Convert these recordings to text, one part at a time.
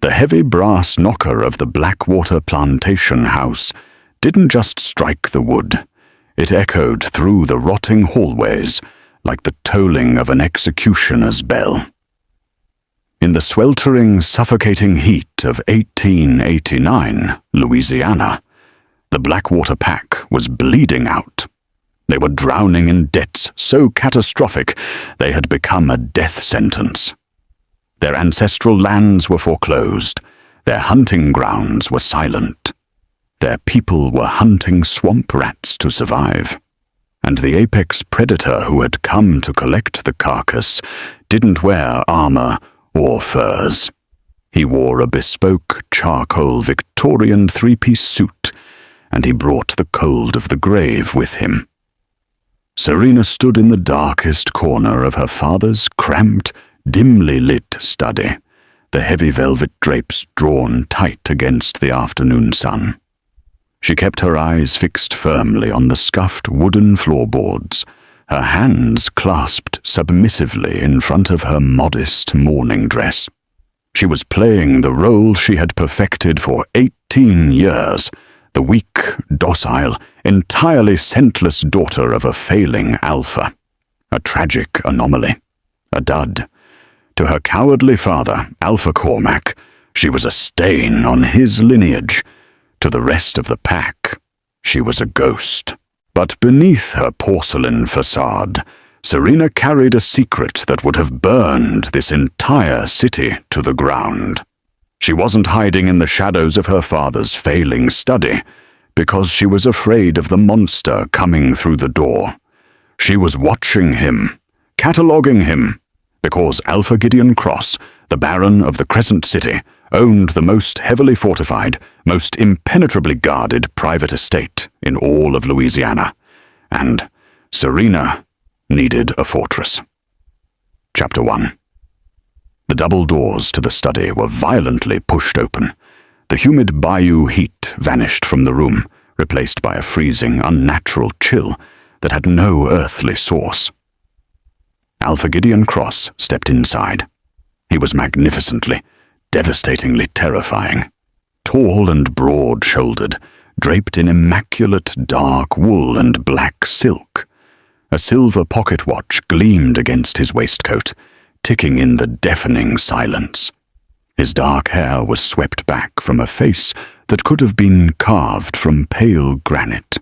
The heavy brass knocker of the Blackwater plantation house didn't just strike the wood. It echoed through the rotting hallways like the tolling of an executioner's bell. In the sweltering, suffocating heat of 1889, Louisiana, the Blackwater Pack was bleeding out. They were drowning in debts so catastrophic they had become a death sentence. Their ancestral lands were foreclosed. Their hunting grounds were silent. Their people were hunting swamp rats to survive. And the apex predator who had come to collect the carcass didn't wear armor or furs. He wore a bespoke charcoal Victorian three-piece suit, and he brought the cold of the grave with him. Serena stood in the darkest corner of her father's cramped, dimly lit study, the heavy velvet drapes drawn tight against the afternoon sun. She kept her eyes fixed firmly on the scuffed wooden floorboards, her hands clasped submissively in front of her modest mourning dress. She was playing the role she had perfected for 18 years, the weak, docile, entirely scentless daughter of a failing alpha, a tragic anomaly, a dud. To her cowardly father, Alpha Cormac, she was a stain on his lineage. To the rest of the pack, she was a ghost. But beneath her porcelain facade, Serena carried a secret that would have burned this entire city to the ground. She wasn't hiding in the shadows of her father's failing study because she was afraid of the monster coming through the door. She was watching him, cataloguing him, because Alpha Gideon Cross, the Baron of the Crescent City, owned the most heavily fortified, most impenetrably guarded private estate in all of Louisiana, and Serena needed a fortress. Chapter 1. The double doors to the study were violently pushed open. The humid bayou heat vanished from the room, replaced by a freezing, unnatural chill that had no earthly source. Alpha Gideon Cross stepped inside. He was magnificently, devastatingly terrifying. Tall and broad-shouldered, draped in immaculate dark wool and black silk. A silver pocket watch gleamed against his waistcoat, ticking in the deafening silence. His dark hair was swept back from a face that could have been carved from pale granite.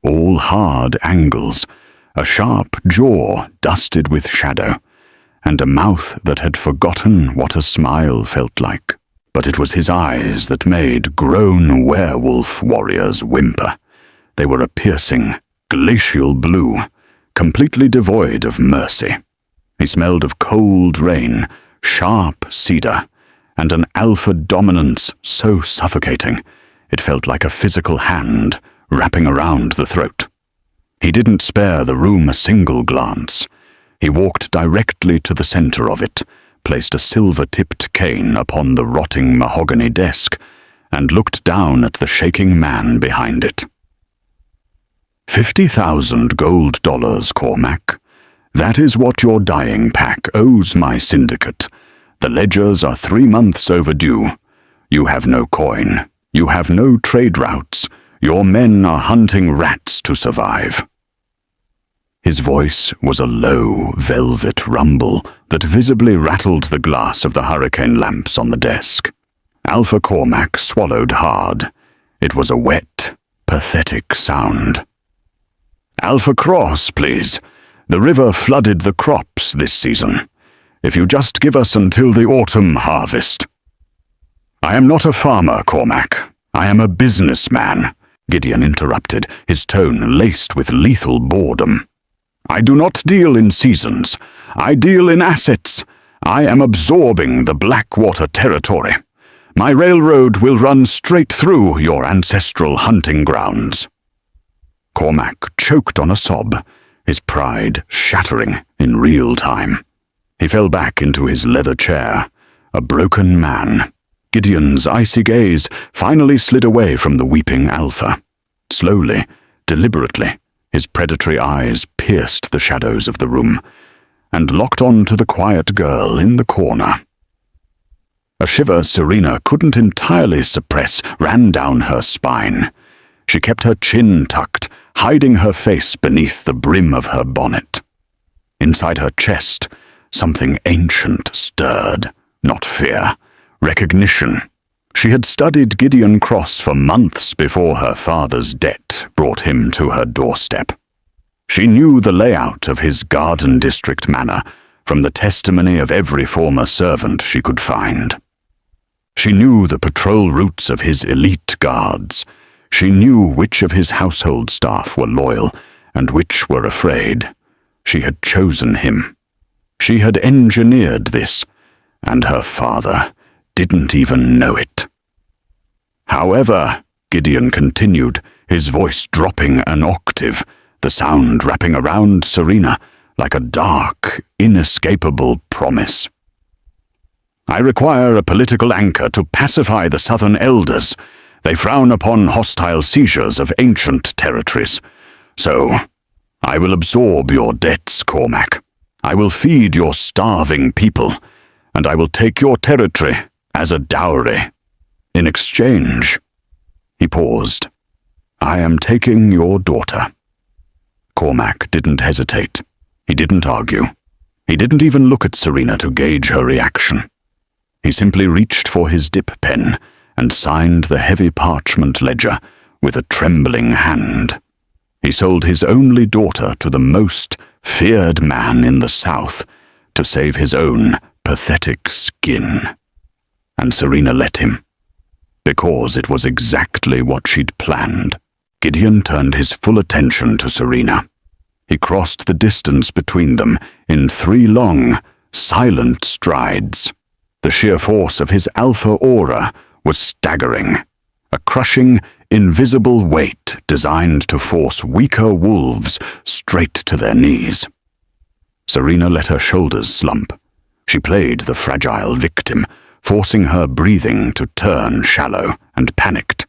All hard angles, a sharp jaw dusted with shadow, and a mouth that had forgotten what a smile felt like. But it was his eyes that made grown werewolf warriors whimper. They were a piercing, glacial blue, completely devoid of mercy. He smelled of cold rain, sharp cedar, and an alpha dominance so suffocating it felt like a physical hand wrapping around the throat. He didn't spare the room a single glance. He walked directly to the center of it, placed a silver-tipped cane upon the rotting mahogany desk, and looked down at the shaking man behind it. 50,000 gold dollars, Cormac. That is what your dying pack owes my syndicate. The ledgers are 3 months overdue. You have no coin. You have no trade routes. Your men are hunting rats to survive. His voice was a low, velvet rumble that visibly rattled the glass of the hurricane lamps on the desk. Alpha Cormac swallowed hard. It was a wet, pathetic sound. Alpha Cross, please. The river flooded the crops this season. If you just give us until the autumn harvest. I am not a farmer, Cormac. I am a businessman, Gideon interrupted, his tone laced with lethal boredom. I do not deal in seasons. I deal in assets. I am absorbing the Blackwater territory. My railroad will run straight through your ancestral hunting grounds. Cormac choked on a sob, his pride shattering in real time. He fell back into his leather chair, a broken man. Gideon's icy gaze finally slid away from the weeping Alpha. Slowly, deliberately, his predatory eyes pierced the shadows of the room and locked on to the quiet girl in the corner. A shiver Serena couldn't entirely suppress ran down her spine. She kept her chin tucked, hiding her face beneath the brim of her bonnet. Inside her chest, something ancient stirred, not fear, recognition. She had studied Gideon Cross for months before her father's debt brought him to her doorstep. She knew the layout of his Garden District manor from the testimony of every former servant she could find. She knew the patrol routes of his elite guards. She knew which of his household staff were loyal and which were afraid. She had chosen him. She had engineered this, and her father didn't even know it. However, Gideon continued, his voice dropping an octave, the sound wrapping around Serena like a dark, inescapable promise. I require a political anchor to pacify the southern elders. They frown upon hostile seizures of ancient territories. So, I will absorb your debts, Cormac. I will feed your starving people, and I will take your territory as a dowry. In exchange, he paused. I am taking your daughter. Cormac didn't hesitate. He didn't argue. He didn't even look at Serena to gauge her reaction. He simply reached for his dip pen and signed the heavy parchment ledger with a trembling hand. He sold his only daughter to the most feared man in the South to save his own pathetic skin. And Serena let him, because it was exactly what she'd planned. Gideon turned his full attention to Serena. He crossed the distance between them in 3 long, silent strides. The sheer force of his alpha aura was staggering, a crushing, invisible weight designed to force weaker wolves straight to their knees. Serena let her shoulders slump. She played the fragile victim, forcing her breathing to turn shallow and panicked.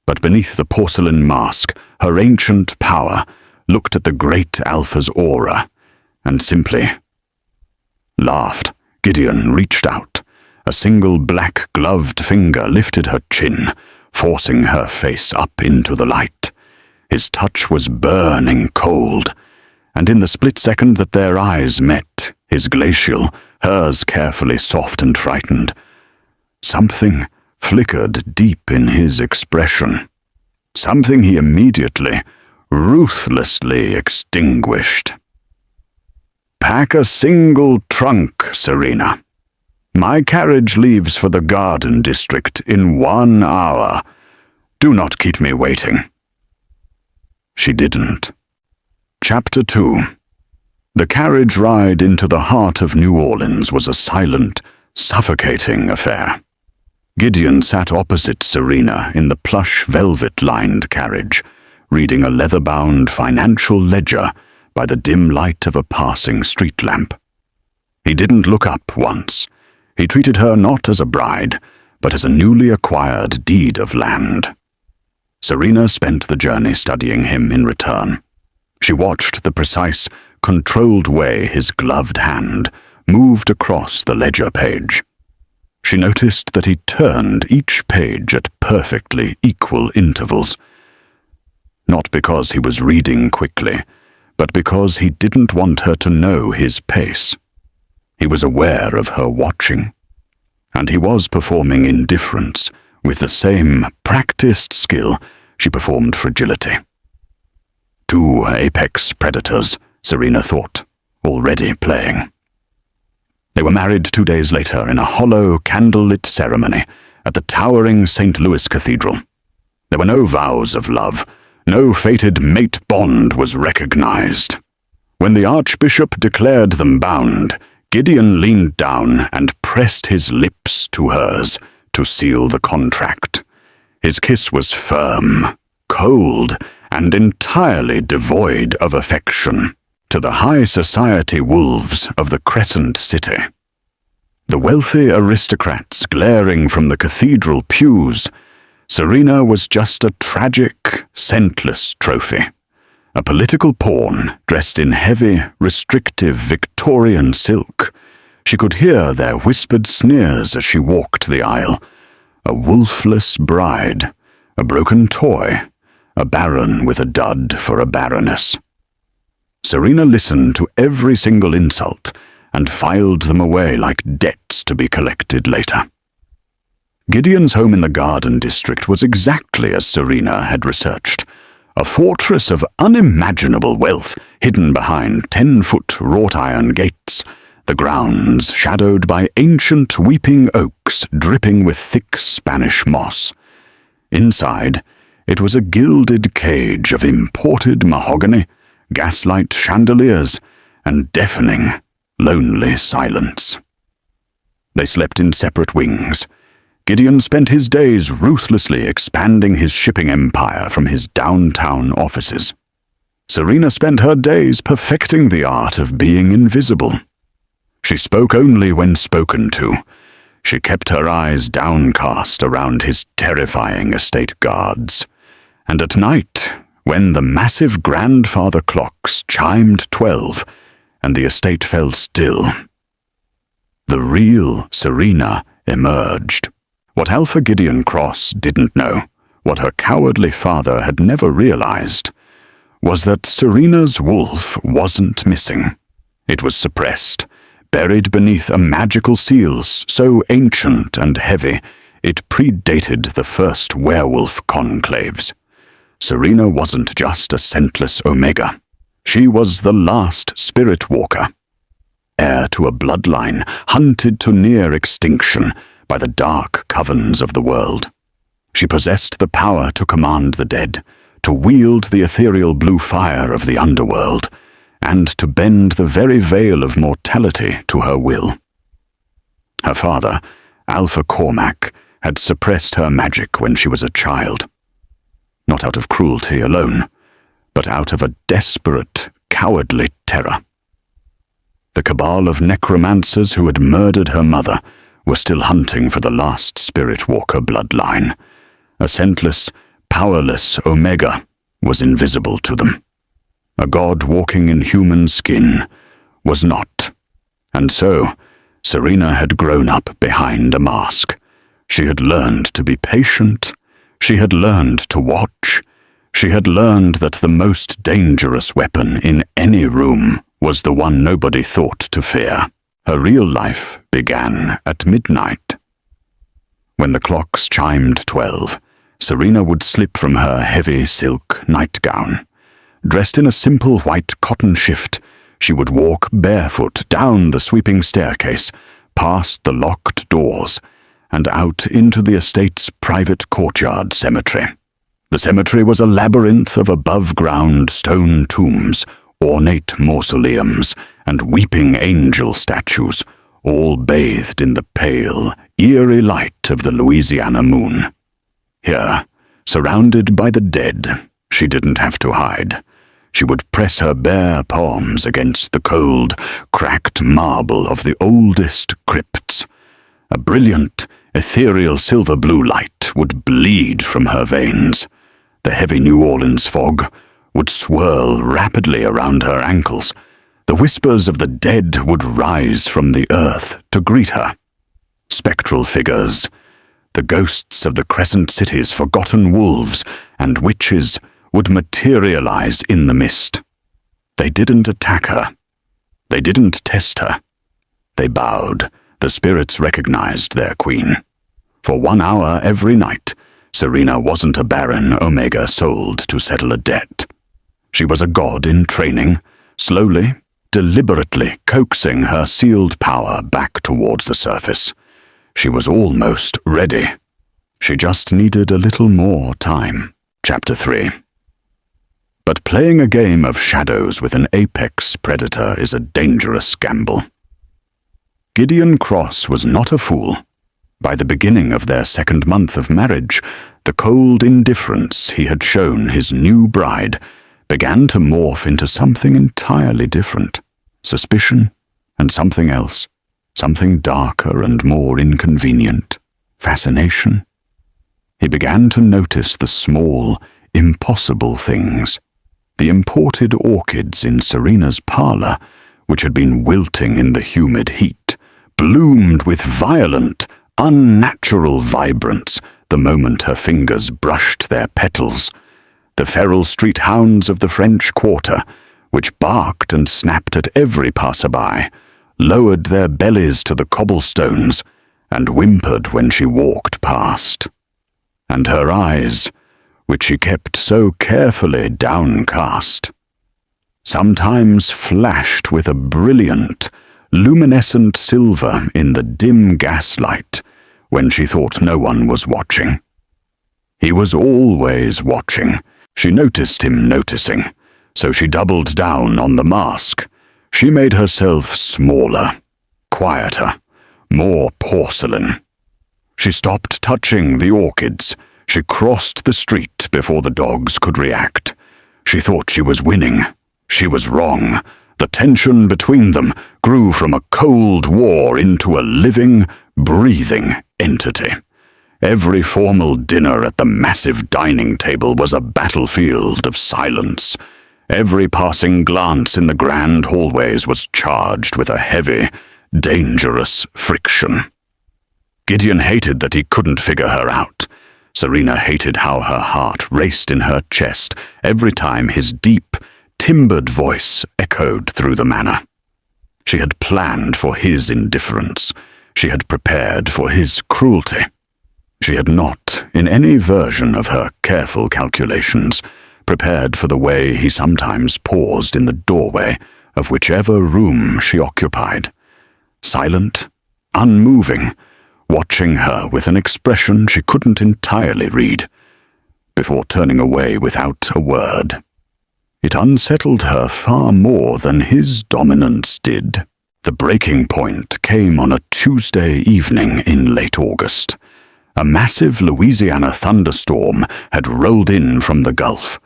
But beneath the porcelain mask, her ancient power looked at the great Alpha's aura and simply laughed. Gideon reached out. A single black-gloved finger lifted her chin, forcing her face up into the light. His touch was burning cold, and in the split second that their eyes met, his glacial, hers carefully soft and frightened, something flickered deep in his expression. Something he immediately, ruthlessly extinguished. Pack a single trunk, Serena. My carriage leaves for the Garden District in 1 hour. Do not keep me waiting. She didn't. Chapter 2. The carriage ride into the heart of New Orleans was a silent, suffocating affair. Gideon sat opposite Serena in the plush velvet-lined carriage, reading a leather-bound financial ledger by the dim light of a passing street lamp. He didn't look up once. He treated her not as a bride, but as a newly acquired deed of land. Serena spent the journey studying him in return. She watched the precise, controlled way his gloved hand moved across the ledger page. She noticed that he turned each page at perfectly equal intervals. Not because he was reading quickly, but because he didn't want her to know his pace. He was aware of her watching, and he was performing indifference with the same practiced skill she performed fragility. 2 apex predators, Serena thought, already playing. They were married 2 days later in a hollow, candlelit ceremony at the towering St. Louis Cathedral. There were no vows of love. No fated mate bond was recognized. When the Archbishop declared them bound, Gideon leaned down and pressed his lips to hers to seal the contract. His kiss was firm, cold, and entirely devoid of affection to the high society wolves of the Crescent City. The wealthy aristocrats glaring from the cathedral pews, Serena was just a tragic, scentless trophy. A political pawn dressed in heavy, restrictive Victorian silk, She could hear their whispered sneers as she walked the aisle. A wolfless bride, a broken toy, a baron with a dud for a baroness. Serena listened to every single insult and filed them away like debts to be collected later. Gideon's home in the Garden District was exactly as Serena had researched. A fortress of unimaginable wealth hidden behind 10-foot wrought-iron gates, the grounds shadowed by ancient weeping oaks dripping with thick Spanish moss. Inside, it was a gilded cage of imported mahogany, gaslight chandeliers, and deafening, lonely silence. They slept in separate wings. Gideon spent his days ruthlessly expanding his shipping empire from his downtown offices. Serena spent her days perfecting the art of being invisible. She spoke only when spoken to. She kept her eyes downcast around his terrifying estate guards. And at night, when the massive grandfather clocks chimed 12 and the estate fell still, the real Serena emerged. What Alpha Gideon Cross didn't know, what her cowardly father had never realized, was that Serena's wolf wasn't missing. It was suppressed, buried beneath a magical seal so ancient and heavy it predated the first werewolf conclaves. Serena wasn't just a scentless omega. She was the last spirit walker, heir to a bloodline hunted to near extinction by the dark covens of the world. She possessed the power to command the dead, to wield the ethereal blue fire of the underworld, and to bend the very veil of mortality to her will. Her father, Alpha Cormac, had suppressed her magic when she was a child. Not out of cruelty alone, but out of a desperate, cowardly terror. The cabal of necromancers who had murdered her mother were still hunting for the last spirit walker bloodline. A scentless, powerless omega was invisible to them. A god walking in human skin was not. And so, Serena had grown up behind a mask. She had learned to be patient. She had learned to watch. She had learned that the most dangerous weapon in any room was the one nobody thought to fear. Her real life began at midnight. When the clocks chimed 12, Serena would slip from her heavy silk nightgown. Dressed in a simple white cotton shift, she would walk barefoot down the sweeping staircase, past the locked doors, and out into the estate's private courtyard cemetery. The cemetery was a labyrinth of above-ground stone tombs, ornate mausoleums, and weeping angel statues, all bathed in the pale, eerie light of the Louisiana moon. Here, surrounded by the dead, she didn't have to hide. She would press her bare palms against the cold, cracked marble of the oldest crypts. A brilliant, ethereal silver-blue light would bleed from her veins. The heavy New Orleans fog would swirl rapidly around her ankles. The whispers of the dead would rise from the earth to greet her. Spectral figures, the ghosts of the Crescent City's forgotten wolves and witches, would materialize in the mist. They didn't attack her. They didn't test her. They bowed. The spirits recognized their queen. For 1 hour every night, Serena wasn't a barren omega sold to settle a debt. She was a god in training, slowly, deliberately coaxing her sealed power back towards the surface. She was almost ready. She just needed a little more time. Chapter 3. But playing a game of shadows with an apex predator is a dangerous gamble. Gideon Cross was not a fool. By the beginning of their second month of marriage, the cold indifference he had shown his new bride began to morph into something entirely different. Suspicion and something else, something darker and more inconvenient. Fascination. He began to notice the small, impossible things. The imported orchids in Serena's parlor, which had been wilting in the humid heat, bloomed with violent, unnatural vibrance the moment her fingers brushed their petals. The feral street hounds of the French Quarter, which barked and snapped at every passerby, lowered their bellies to the cobblestones and whimpered when she walked past. And her eyes, which she kept so carefully downcast, sometimes flashed with a brilliant, luminescent silver in the dim gaslight when she thought no one was watching. He was always watching. She noticed him noticing, so she doubled down on the mask. She made herself smaller, quieter, more porcelain. She stopped touching the orchids. She crossed the street before the dogs could react. She thought she was winning. She was wrong. The tension between them grew from a cold war into a living, breathing entity. Every formal dinner at the massive dining table was a battlefield of silence. Every passing glance in the grand hallways was charged with a heavy, dangerous friction. Gideon hated that he couldn't figure her out. Serena hated how her heart raced in her chest every time his deep, timbered voice echoed through the manor. She had planned for his indifference. She had prepared for his cruelty. She had not, in any version of her careful calculations, prepared for the way he sometimes paused in the doorway of whichever room she occupied, silent, unmoving, watching her with an expression she couldn't entirely read, before turning away without a word. It unsettled her far more than his dominance did. The breaking point came on a Tuesday evening in late August. A massive Louisiana thunderstorm had rolled in from the Gulf.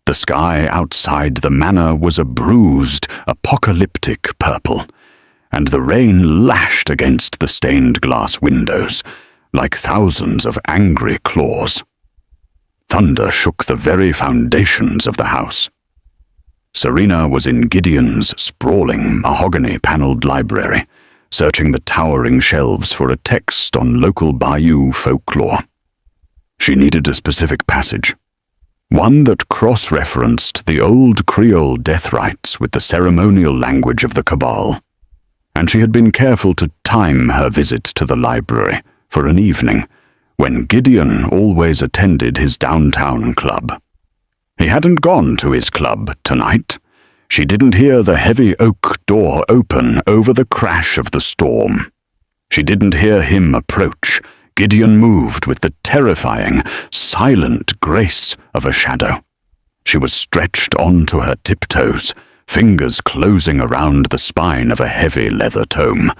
The sky outside the manor was a bruised, apocalyptic purple, and the rain lashed against the stained glass windows like thousands of angry claws. Thunder shook the very foundations of the house. Serena was in Gideon's sprawling, mahogany-paneled library, searching the towering shelves for a text on local Bayou folklore. She needed a specific passage, one that cross-referenced the old Creole death rites with the ceremonial language of the Cabal, and she had been careful to time her visit to the library for an evening when Gideon always attended his downtown club. He hadn't gone to his club tonight. She didn't hear the heavy oak door open over the crash of the storm. She didn't hear him approach. Gideon moved with the terrifying, silent grace of a shadow. She was stretched onto her tiptoes, fingers closing around the spine of a heavy leather tome,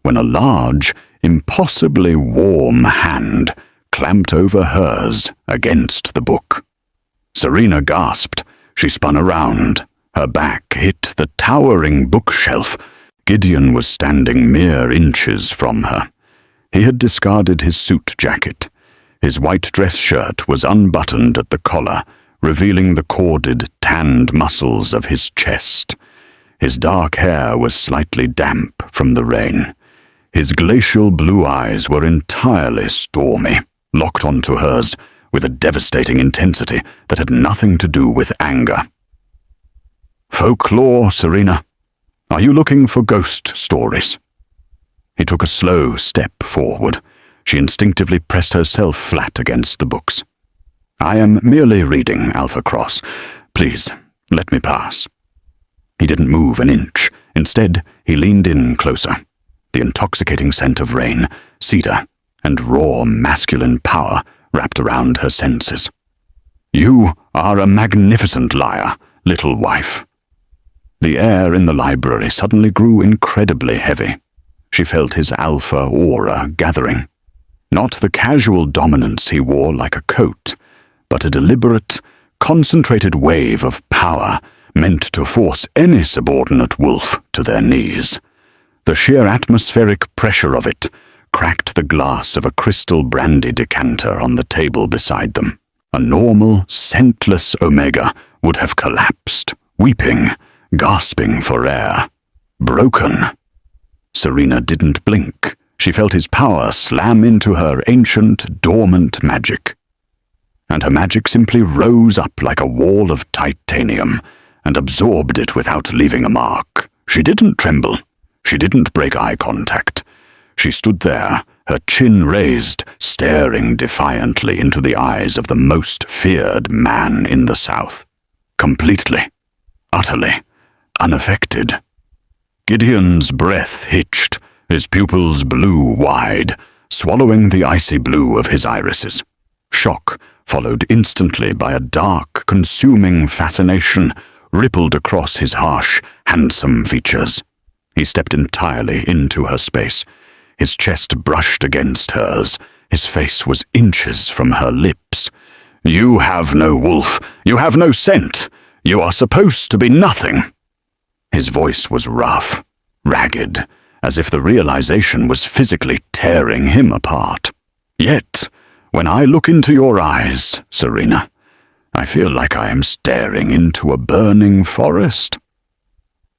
when a large, impossibly warm hand clamped over hers against the book. Serena gasped. She spun around. Her back hit the towering bookshelf. Gideon was standing mere inches from her. He had discarded his suit jacket. His white dress shirt was unbuttoned at the collar, revealing the corded, tanned muscles of his chest. His dark hair was slightly damp from the rain. His glacial blue eyes were entirely stormy, locked onto hers with a devastating intensity that had nothing to do with anger. "Folklore, Serena? Are you looking for ghost stories?" He took a slow step forward. She instinctively pressed herself flat against the books. "I am merely reading, Alpha Cross. Please, let me pass." He didn't move an inch. Instead, he leaned in closer. The intoxicating scent of rain, cedar, and raw masculine power wrapped around her senses. "You are a magnificent liar, little wife." The air in the library suddenly grew incredibly heavy. She felt his alpha aura gathering. Not the casual dominance he wore like a coat, but a deliberate, concentrated wave of power meant to force any subordinate wolf to their knees. The sheer atmospheric pressure of it cracked the glass of a crystal brandy decanter on the table beside them. A normal, scentless Omega would have collapsed, weeping, gasping for air. Broken. Serena didn't blink. She felt his power slam into her ancient, dormant magic. And her magic simply rose up like a wall of titanium and absorbed it without leaving a mark. She didn't tremble. She didn't break eye contact. She stood there, her chin raised, staring defiantly into the eyes of the most feared man in the South. Completely, utterly, unaffected. Gideon's breath hitched, his pupils blew wide, swallowing the icy blue of his irises. Shock, followed instantly by a dark, consuming fascination, rippled across his harsh, handsome features. He stepped entirely into her space. His chest brushed against hers. His face was inches from her lips. "You have no wolf. You have no scent. You are supposed to be nothing." His voice was rough, ragged, as if the realization was physically tearing him apart. "Yet, when I look into your eyes, Serena, I feel like I am staring into a burning forest."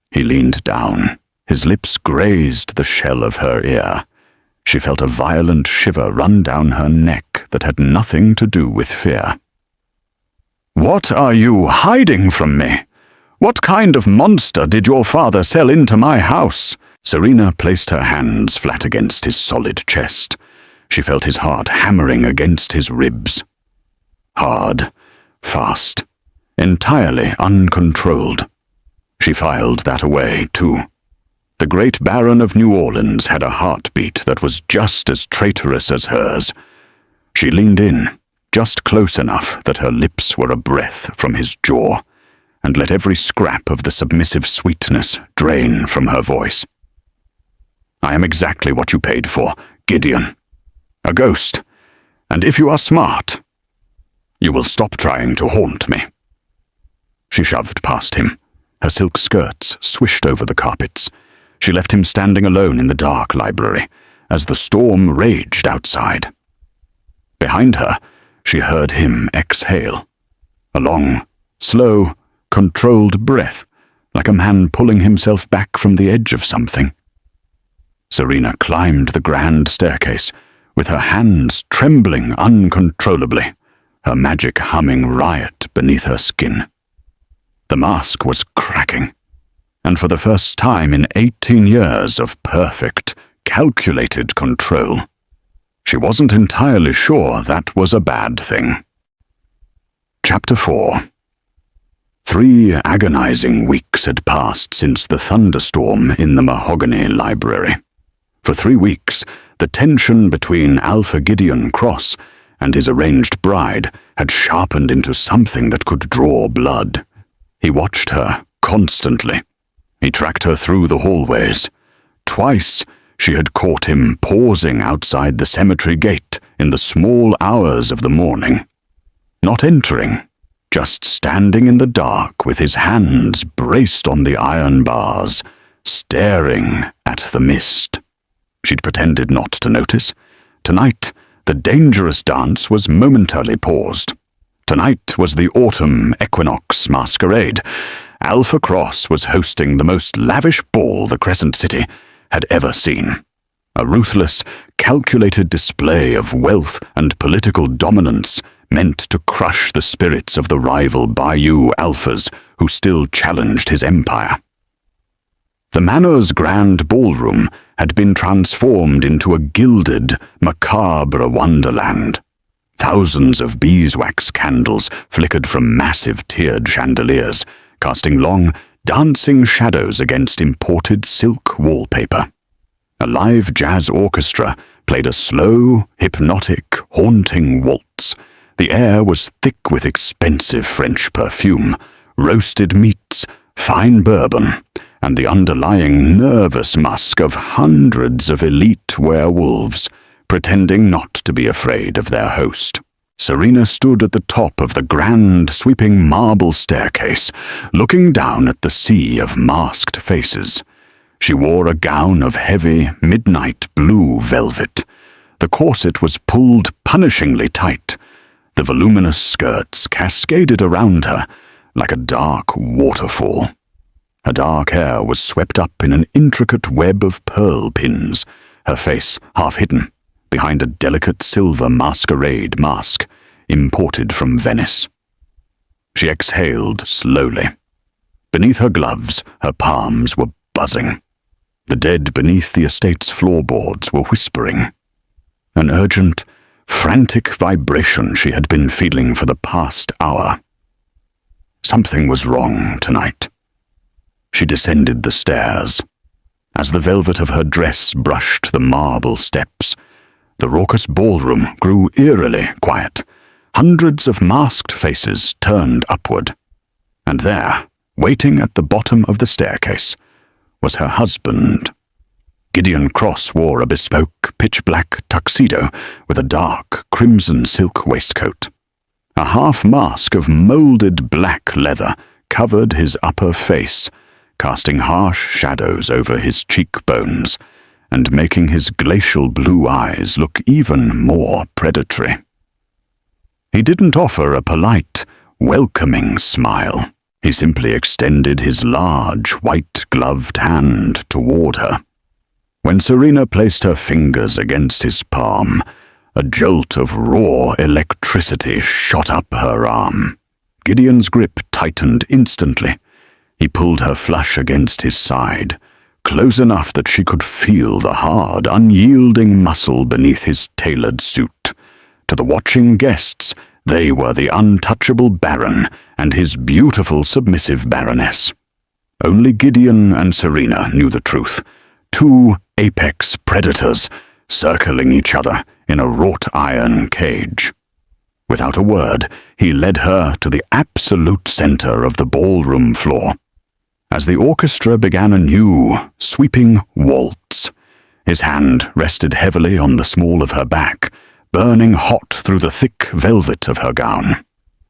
He leaned down. His lips grazed the shell of her ear. She felt a violent shiver run down her neck that had nothing to do with fear. "What are you hiding from me? What kind of monster did your father sell into my house?" Serena placed her hands flat against his solid chest. She felt his heart hammering against his ribs. Hard, fast, entirely uncontrolled. She filed that away, too. The great Baron of New Orleans had a heartbeat that was just as traitorous as hers. She leaned in, just close enough that her lips were a breath from his jaw, and let every scrap of the submissive sweetness drain from her voice. "I am exactly what you paid for, Gideon. A ghost. And if you are smart, you will stop trying to haunt me." She shoved past him. Her silk skirts swished over the carpets. She left him standing alone in the dark library as the storm raged outside. Behind her, she heard him exhale. A long, slow, controlled breath, like a man pulling himself back from the edge of something. Serena climbed the grand staircase, with her hands trembling uncontrollably, her magic humming riot beneath her skin. The mask was cracking, and for the first time in 18 years of perfect, calculated control, she wasn't entirely sure that was a bad thing. Chapter 4. 3 agonizing weeks had passed since the thunderstorm in the mahogany library. For 3 weeks, the tension between Alpha Gideon Cross and his arranged bride had sharpened into something that could draw blood. He watched her constantly. He tracked her through the hallways. Twice, she had caught him pausing outside the cemetery gate in the small hours of the morning. Not entering, just standing in the dark with his hands braced on the iron bars, staring at the mist. She'd pretended not to notice. Tonight, the dangerous dance was momentarily paused. Tonight was the autumn equinox masquerade. Alpha Cross was hosting the most lavish ball the Crescent City had ever seen. A ruthless, calculated display of wealth and political dominance meant to crush the spirits of the rival Bayou Alphas who still challenged his empire. The manor's grand ballroom had been transformed into a gilded, macabre wonderland. Thousands of beeswax candles flickered from massive tiered chandeliers, casting long, dancing shadows against imported silk wallpaper. A live jazz orchestra played a slow, hypnotic, haunting waltz. The air was thick with expensive French perfume, roasted meats, fine bourbon, and the underlying nervous musk of hundreds of elite werewolves, pretending not to be afraid of their host. Serena stood at the top of the grand, sweeping marble staircase, looking down at the sea of masked faces. She wore a gown of heavy, midnight blue velvet. The corset was pulled punishingly tight. The voluminous skirts cascaded around her like a dark waterfall. Her dark hair was swept up in an intricate web of pearl pins, her face half hidden behind a delicate silver masquerade mask imported from Venice. She exhaled slowly. Beneath her gloves, her palms were buzzing. The dead beneath the estate's floorboards were whispering. An urgent, frantic vibration she had been feeling for the past hour. Something was wrong tonight. She descended the stairs. As the velvet of her dress brushed the marble steps, the raucous ballroom grew eerily quiet. Hundreds of masked faces turned upward. And there, waiting at the bottom of the staircase, was her husband. Gideon Cross wore a bespoke, pitch-black tuxedo with a dark, crimson silk waistcoat. A half-mask of molded black leather covered his upper face, casting harsh shadows over his cheekbones and making his glacial blue eyes look even more predatory. He didn't offer a polite, welcoming smile. He simply extended his large, white-gloved hand toward her. When Serena placed her fingers against his palm, a jolt of raw electricity shot up her arm. Gideon's grip tightened instantly. He pulled her flush against his side, close enough that she could feel the hard, unyielding muscle beneath his tailored suit. To the watching guests, they were the untouchable Baron and his beautiful submissive Baroness. Only Gideon and Serena knew the truth. Two apex predators circling each other in a wrought iron cage. Without a word, he led her to the absolute center of the ballroom floor. As the orchestra began a new, sweeping waltz, his hand rested heavily on the small of her back, burning hot through the thick velvet of her gown.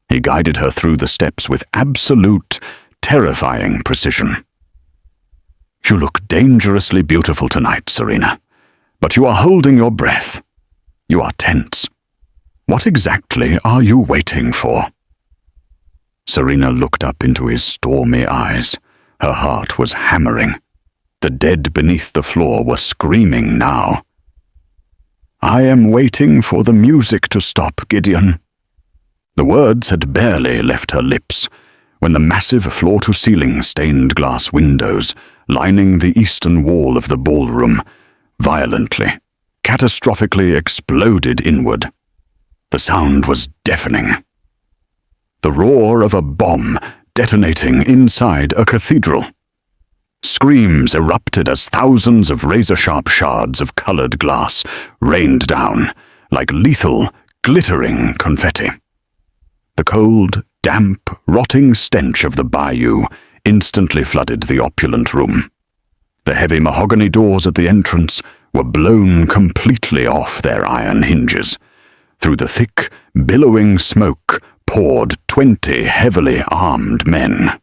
He guided her through the steps with absolute, terrifying precision. "You look dangerously beautiful tonight, Serena, but you are holding your breath. You are tense. What exactly are you waiting for?" Serena looked up into his stormy eyes. Her heart was hammering. The dead beneath the floor were screaming now. "I am waiting for the music to stop, Gideon." The words had barely left her lips when the massive floor-to-ceiling stained glass windows lining the eastern wall of the ballroom violently, catastrophically exploded inward. The sound was deafening. The roar of a bomb detonating inside a cathedral. Screams erupted as thousands of razor-sharp shards of colored glass rained down like lethal, glittering confetti. The cold, damp, rotting stench of the bayou instantly flooded the opulent room. The heavy mahogany doors at the entrance were blown completely off their iron hinges. Through the thick, billowing smoke poured 20 heavily armed men.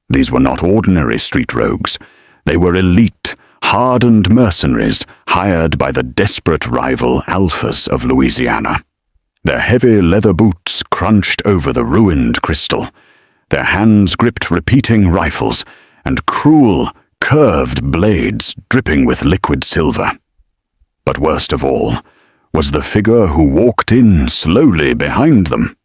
These were not ordinary street rogues. They were elite, hardened mercenaries hired by the desperate rival Alphas of Louisiana. Their heavy leather boots crunched over the ruined crystal. Their hands gripped repeating rifles and cruel, curved blades dripping with liquid silver. But worst of all was the figure who walked in slowly behind them.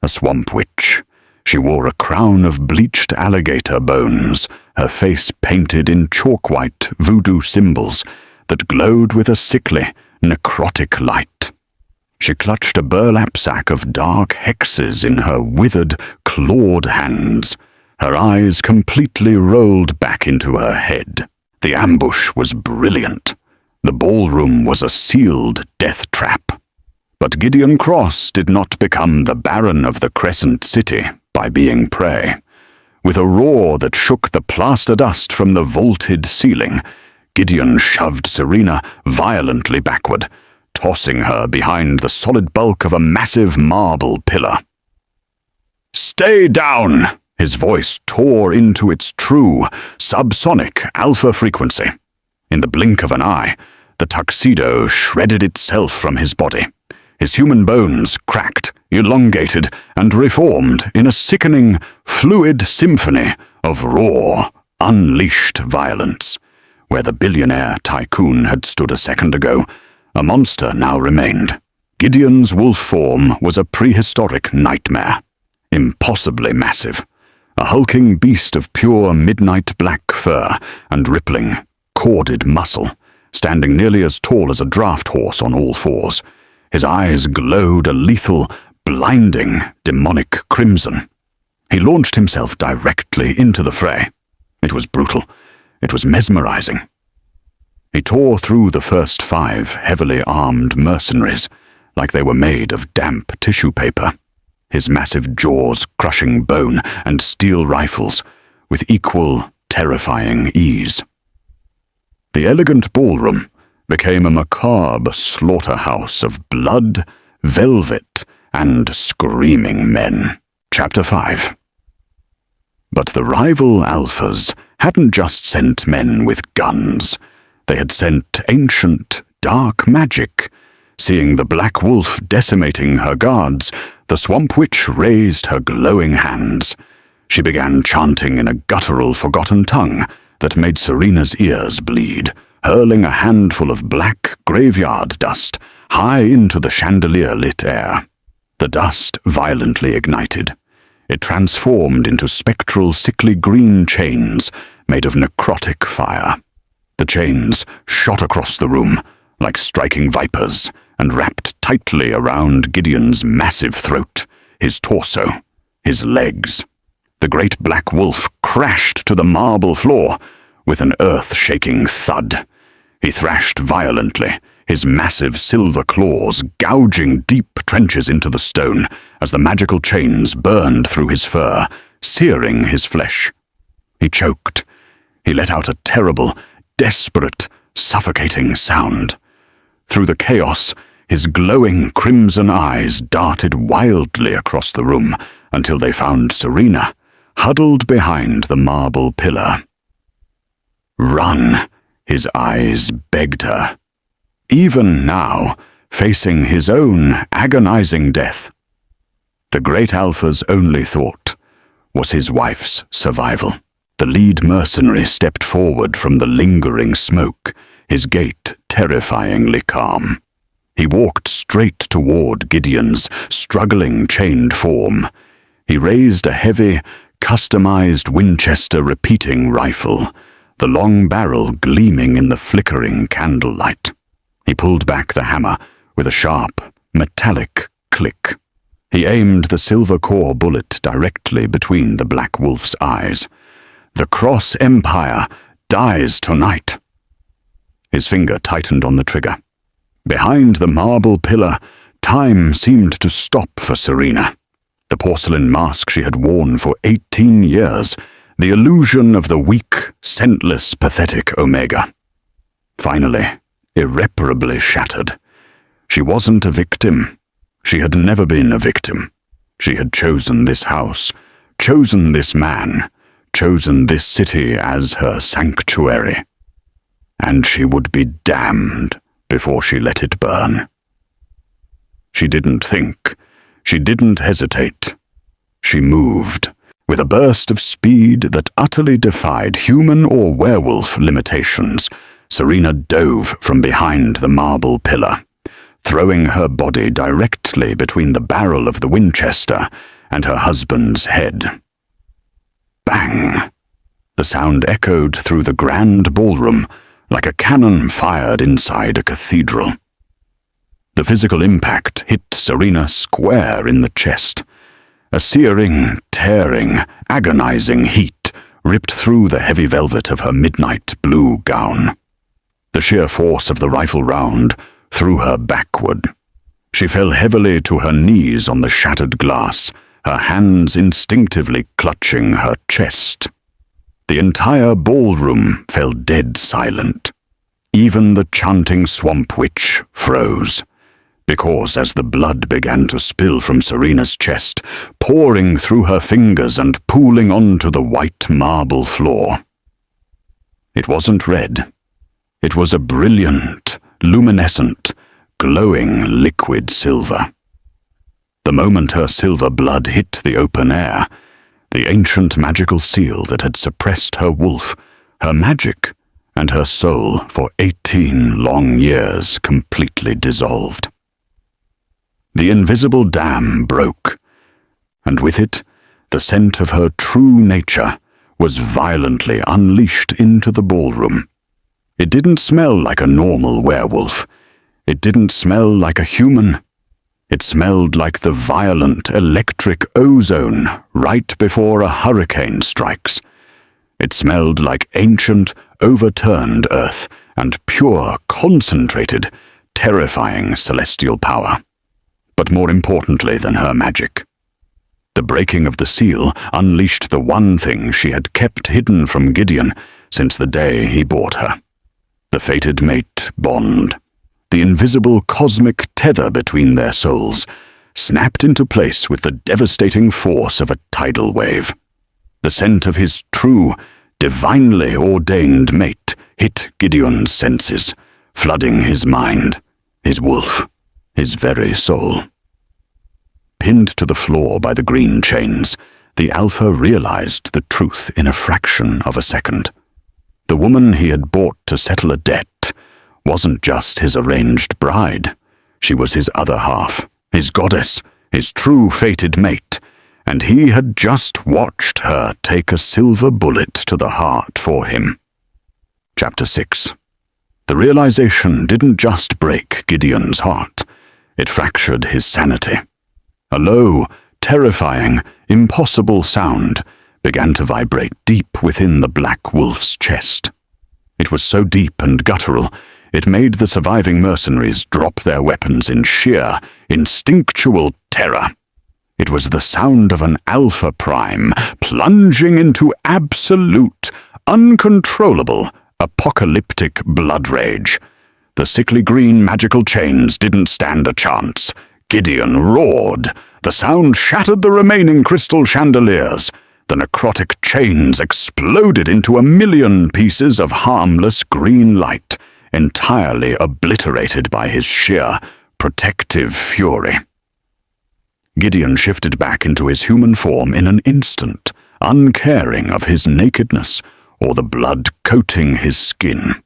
A swamp witch. She wore a crown of bleached alligator bones, her face painted in chalk-white voodoo symbols that glowed with a sickly, necrotic light. She clutched a burlap sack of dark hexes in her withered, clawed hands. Her eyes completely rolled back into her head. The ambush was brilliant. The ballroom was a sealed death trap. But Gideon Cross did not become the Baron of the Crescent City by being prey. With a roar that shook the plaster dust from the vaulted ceiling, Gideon shoved Serena violently backward, tossing her behind the solid bulk of a massive marble pillar. "Stay down!" His voice tore into its true, subsonic alpha frequency. In the blink of an eye, the tuxedo shredded itself from his body. His human bones cracked, elongated, and reformed in a sickening, fluid symphony of raw, unleashed violence. Where the billionaire tycoon had stood a second ago, a monster now remained. Gideon's wolf form was a prehistoric nightmare, impossibly massive. A hulking beast of pure midnight black fur and rippling, corded muscle, standing nearly as tall as a draft horse on all fours. His eyes glowed a lethal, blinding, demonic crimson. He launched himself directly into the fray. It was brutal. It was mesmerizing. He tore through the first 5 heavily armed mercenaries like they were made of damp tissue paper, his massive jaws crushing bone and steel rifles with equal, terrifying ease. The elegant ballroom became a macabre slaughterhouse of blood, velvet, and screaming men. Chapter 5. But the rival Alphas hadn't just sent men with guns. They had sent ancient, dark magic. Seeing the Black Wolf decimating her guards, the Swamp Witch raised her glowing hands. She began chanting in a guttural, forgotten tongue that made Serena's ears bleed, hurling a handful of black graveyard dust high into the chandelier-lit air. The dust violently ignited. It transformed into spectral, sickly green chains made of necrotic fire. The chains shot across the room like striking vipers and wrapped tightly around Gideon's massive throat, his torso, his legs. The great black wolf crashed to the marble floor with an earth-shaking thud. He thrashed violently, his massive silver claws gouging deep trenches into the stone as the magical chains burned through his fur, searing his flesh. He choked. He let out a terrible, desperate, suffocating sound. Through the chaos, his glowing crimson eyes darted wildly across the room until they found Serena, huddled behind the marble pillar. "Run," his eyes begged her. Even now, facing his own agonizing death, the great Alpha's only thought was his wife's survival. The lead mercenary stepped forward from the lingering smoke, his gait terrifyingly calm. He walked straight toward Gideon's struggling chained form. He raised a heavy, customized Winchester repeating rifle, the long barrel gleaming in the flickering candlelight. He pulled back the hammer with a sharp, metallic click. He aimed the silver core bullet directly between the Black Wolf's eyes. "The Cross Empire dies tonight." His finger tightened on the trigger. Behind the marble pillar, time seemed to stop for Serena. The porcelain mask she had worn for 18 years, the illusion of the weak, scentless, pathetic Omega. Finally, irreparably shattered. She wasn't a victim. She had never been a victim. She had chosen this house, chosen this man, chosen this city as her sanctuary. And she would be damned before she let it burn. She didn't think. She didn't hesitate. She moved. With a burst of speed that utterly defied human or werewolf limitations, Serena dove from behind the marble pillar, throwing her body directly between the barrel of the Winchester and her husband's head. Bang! The sound echoed through the grand ballroom like a cannon fired inside a cathedral. The physical impact hit Serena square in the chest. A searing, tearing, agonizing heat ripped through the heavy velvet of her midnight blue gown. The sheer force of the rifle round threw her backward. She fell heavily to her knees on the shattered glass, her hands instinctively clutching her chest. The entire ballroom fell dead silent. Even the chanting Swamp Witch froze, because as the blood began to spill from Serena's chest, pouring through her fingers and pooling onto the white marble floor. It wasn't red. It was a brilliant, luminescent, glowing liquid silver. The moment her silver blood hit the open air, The ancient magical seal that had suppressed her wolf, her magic, and her soul for 18 long years completely dissolved. The invisible dam broke, and with it, the scent of her true nature was violently unleashed into the ballroom. It didn't smell like a normal werewolf. It didn't smell like a human. It smelled like the violent electric ozone right before a hurricane strikes. It smelled like ancient, overturned earth and pure, concentrated, terrifying celestial power. But more importantly than her magic, the breaking of the seal unleashed the one thing she had kept hidden from Gideon since the day he bought her. The fated mate bond, the invisible cosmic tether between their souls, snapped into place with the devastating force of a tidal wave. The scent of his true, divinely ordained mate hit Gideon's senses, flooding his mind, his wolf, his very soul. Pinned to the floor by the green chains, the Alpha realized the truth in a fraction of a second. The woman he had bought to settle a debt wasn't just his arranged bride. She was his other half, his goddess, his true fated mate, and he had just watched her take a silver bullet to the heart for him. Chapter 6. The realization didn't just break Gideon's heart, it fractured his sanity. A low, terrifying, impossible sound began to vibrate deep within the black wolf's chest. It was so deep and guttural, it made the surviving mercenaries drop their weapons in sheer, instinctual terror. It was the sound of an Alpha Prime plunging into absolute, uncontrollable, apocalyptic blood rage. The sickly green magical chains didn't stand a chance. Gideon roared. The sound shattered the remaining crystal chandeliers. The necrotic chains exploded into a million pieces of harmless green light, entirely obliterated by his sheer, protective fury. Gideon shifted back into his human form in an instant, uncaring of his nakedness or the blood coating his skin.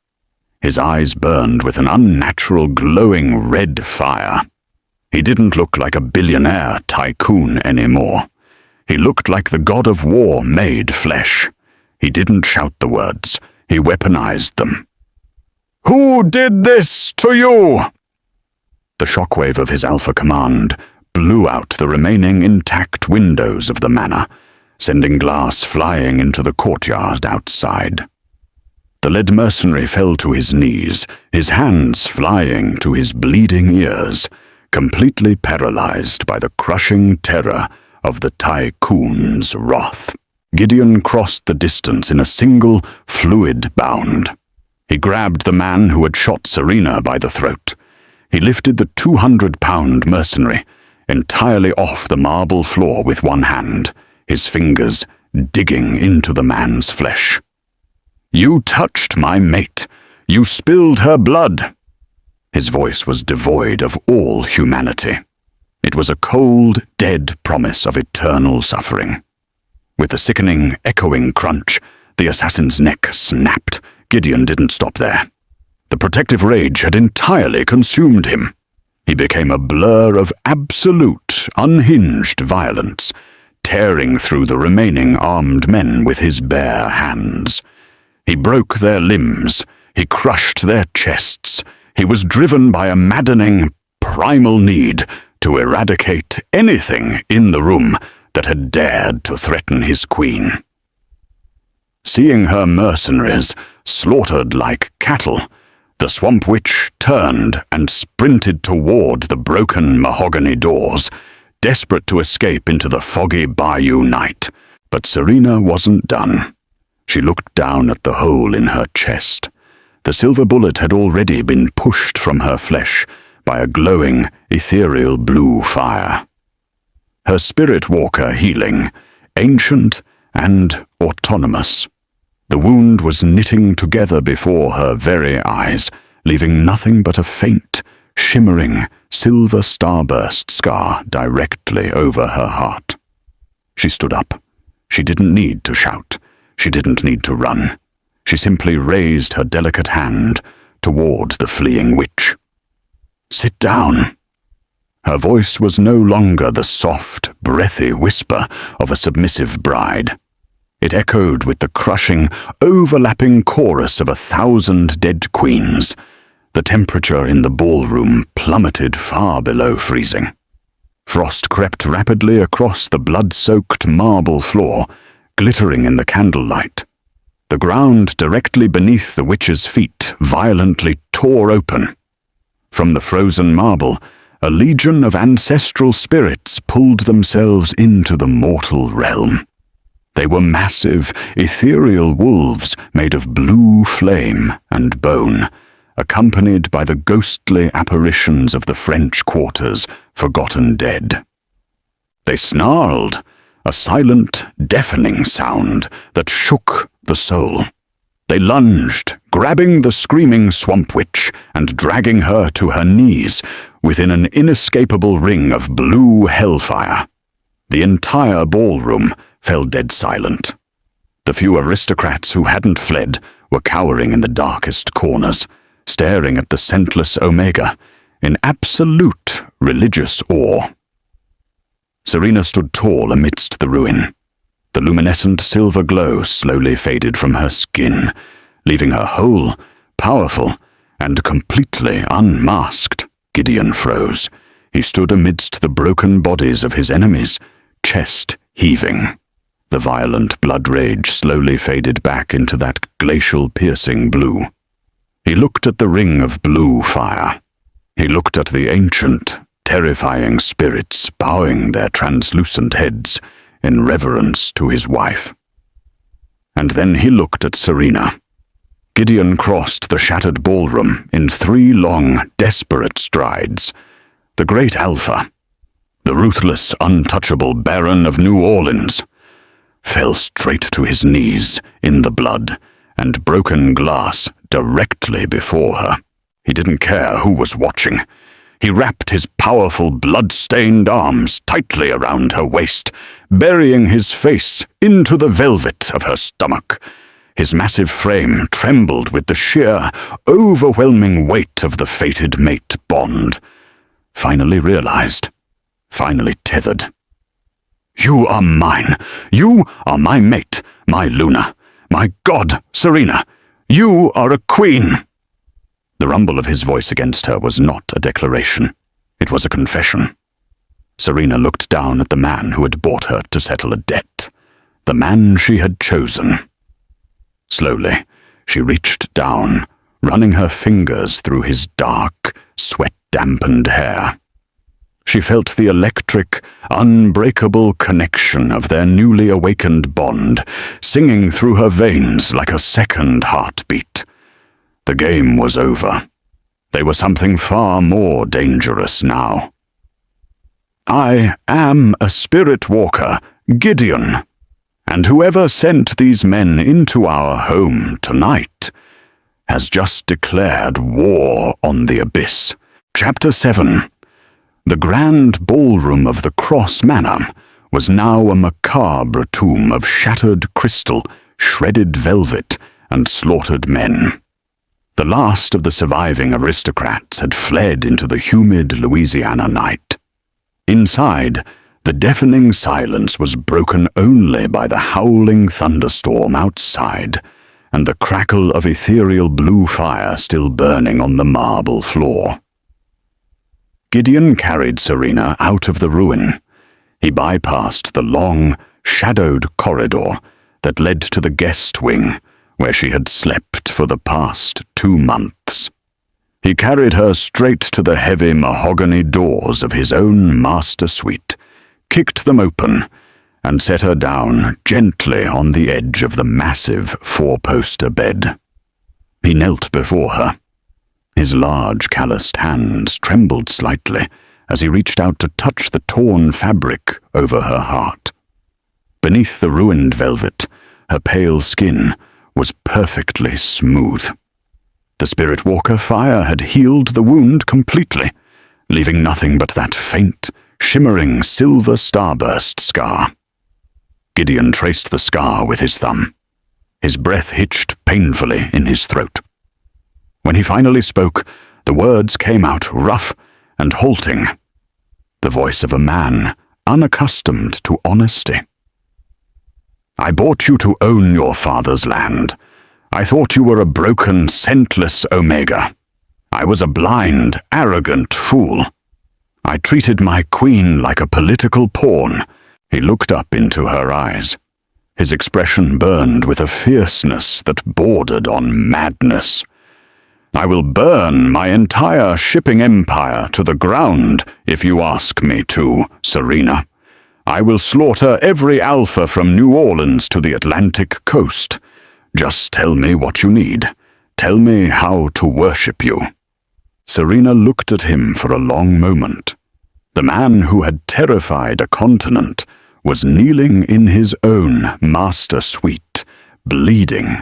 His eyes burned with an unnatural glowing red fire. He didn't look like a billionaire tycoon anymore. He looked like the god of war made flesh. He didn't shout the words. He weaponized them. "Who did this to you?" The shockwave of his alpha command blew out the remaining intact windows of the manor, sending glass flying into the courtyard outside. The lead mercenary fell to his knees, his hands flying to his bleeding ears, completely paralyzed by the crushing terror of the tycoon's wrath. Gideon crossed the distance in a single, fluid bound. He grabbed the man who had shot Serena by the throat. He lifted the 200-pound mercenary entirely off the marble floor with one hand, his fingers digging into the man's flesh. "You touched my mate. You spilled her blood." His voice was devoid of all humanity. It was a cold, dead promise of eternal suffering. With a sickening, echoing crunch, the assassin's neck snapped. Gideon didn't stop there. The protective rage had entirely consumed him. He became a blur of absolute, unhinged violence, tearing through the remaining armed men with his bare hands. He broke their limbs. He crushed their chests. He was driven by a maddening, primal need to eradicate anything in the room that had dared to threaten his queen. Seeing her mercenaries slaughtered like cattle, the swamp witch turned and sprinted toward the broken mahogany doors, desperate to escape into the foggy bayou night. But Serena wasn't done. She looked down at the hole in her chest. The silver bullet had already been pushed from her flesh by a glowing, ethereal blue fire. Her spirit walker healing, ancient and autonomous. The wound was knitting together before her very eyes, leaving nothing but a faint, shimmering, silver starburst scar directly over her heart. She stood up, She didn't need to shout. She didn't need to run. She simply raised her delicate hand toward the fleeing witch. "Sit down." Her voice was no longer the soft, breathy whisper of a submissive bride. It echoed with the crushing, overlapping chorus of 1,000 dead queens. The temperature in the ballroom plummeted far below freezing. Frost crept rapidly across the blood-soaked marble floor, glittering in the candlelight. The ground directly beneath the witch's feet violently tore open. From the frozen marble, a legion of ancestral spirits pulled themselves into the mortal realm. They were massive, ethereal wolves made of blue flame and bone, accompanied by the ghostly apparitions of the French Quarter's forgotten dead. They snarled, a silent, deafening sound that shook the soul. They lunged, grabbing the screaming swamp witch and dragging her to her knees within an inescapable ring of blue hellfire. The entire ballroom fell dead silent. The few aristocrats who hadn't fled were cowering in the darkest corners, staring at the scentless Omega in absolute religious awe. Serena stood tall amidst the ruin. The luminescent silver glow slowly faded from her skin, leaving her whole, powerful, and completely unmasked. Gideon froze. He stood amidst the broken bodies of his enemies, chest heaving. The violent blood rage slowly faded back into that glacial piercing blue. He looked at the ring of blue fire. He looked at the ancient, terrifying spirits bowing their translucent heads in reverence to his wife. And then he looked at Serena. Gideon crossed the shattered ballroom in 3 long, desperate strides. The great Alpha, the ruthless, untouchable Baron of New Orleans, fell straight to his knees in the blood and broken glass directly before her. He didn't care who was watching. He wrapped his powerful, blood-stained arms tightly around her waist, burying his face into the velvet of her stomach. His massive frame trembled with the sheer, overwhelming weight of the fated mate bond. Finally realized. Finally tethered. "You are mine. You are my mate, my Luna. My God, Serena. You are a queen." The rumble of his voice against her was not a declaration. It was a confession. Serena looked down at the man who had bought her to settle a debt. The man she had chosen. Slowly, she reached down, running her fingers through his dark, sweat-dampened hair. She felt the electric, unbreakable connection of their newly awakened bond, singing through her veins like a second heartbeat. The game was over. They were something far more dangerous now. "I am a spirit walker, Gideon, and whoever sent these men into our home tonight has just declared war on the abyss." Chapter 7. The grand ballroom of the Cross Manor was now a macabre tomb of shattered crystal, shredded velvet, and slaughtered men. The last of the surviving aristocrats had fled into the humid Louisiana night. Inside, the deafening silence was broken only by the howling thunderstorm outside and the crackle of ethereal blue fire still burning on the marble floor. Gideon carried Serena out of the ruin. He bypassed the long, shadowed corridor that led to the guest wing, where she had slept for the past 2 months. He carried her straight to the heavy mahogany doors of his own master suite, kicked them open, and set her down gently on the edge of the massive 4-poster bed. He knelt before her. His large, calloused hands trembled slightly as he reached out to touch the torn fabric over her heart. Beneath the ruined velvet, her pale skin was perfectly smooth. The Spirit Walker fire had healed the wound completely, leaving nothing but that faint, shimmering silver starburst scar. Gideon traced the scar with his thumb. His breath hitched painfully in his throat. When he finally spoke, the words came out rough and halting. The voice of a man unaccustomed to honesty. "I bought you to own your father's land. I thought you were a broken, scentless Omega. I was a blind, arrogant fool. I treated my queen like a political pawn." He looked up into her eyes. His expression burned with a fierceness that bordered on madness. "I will burn my entire shipping empire to the ground if you ask me to, Serena. I will slaughter every alpha from New Orleans to the Atlantic coast. Just tell me what you need. Tell me how to worship you." Serena looked at him for a long moment. The man who had terrified a continent was kneeling in his own master suite, bleeding,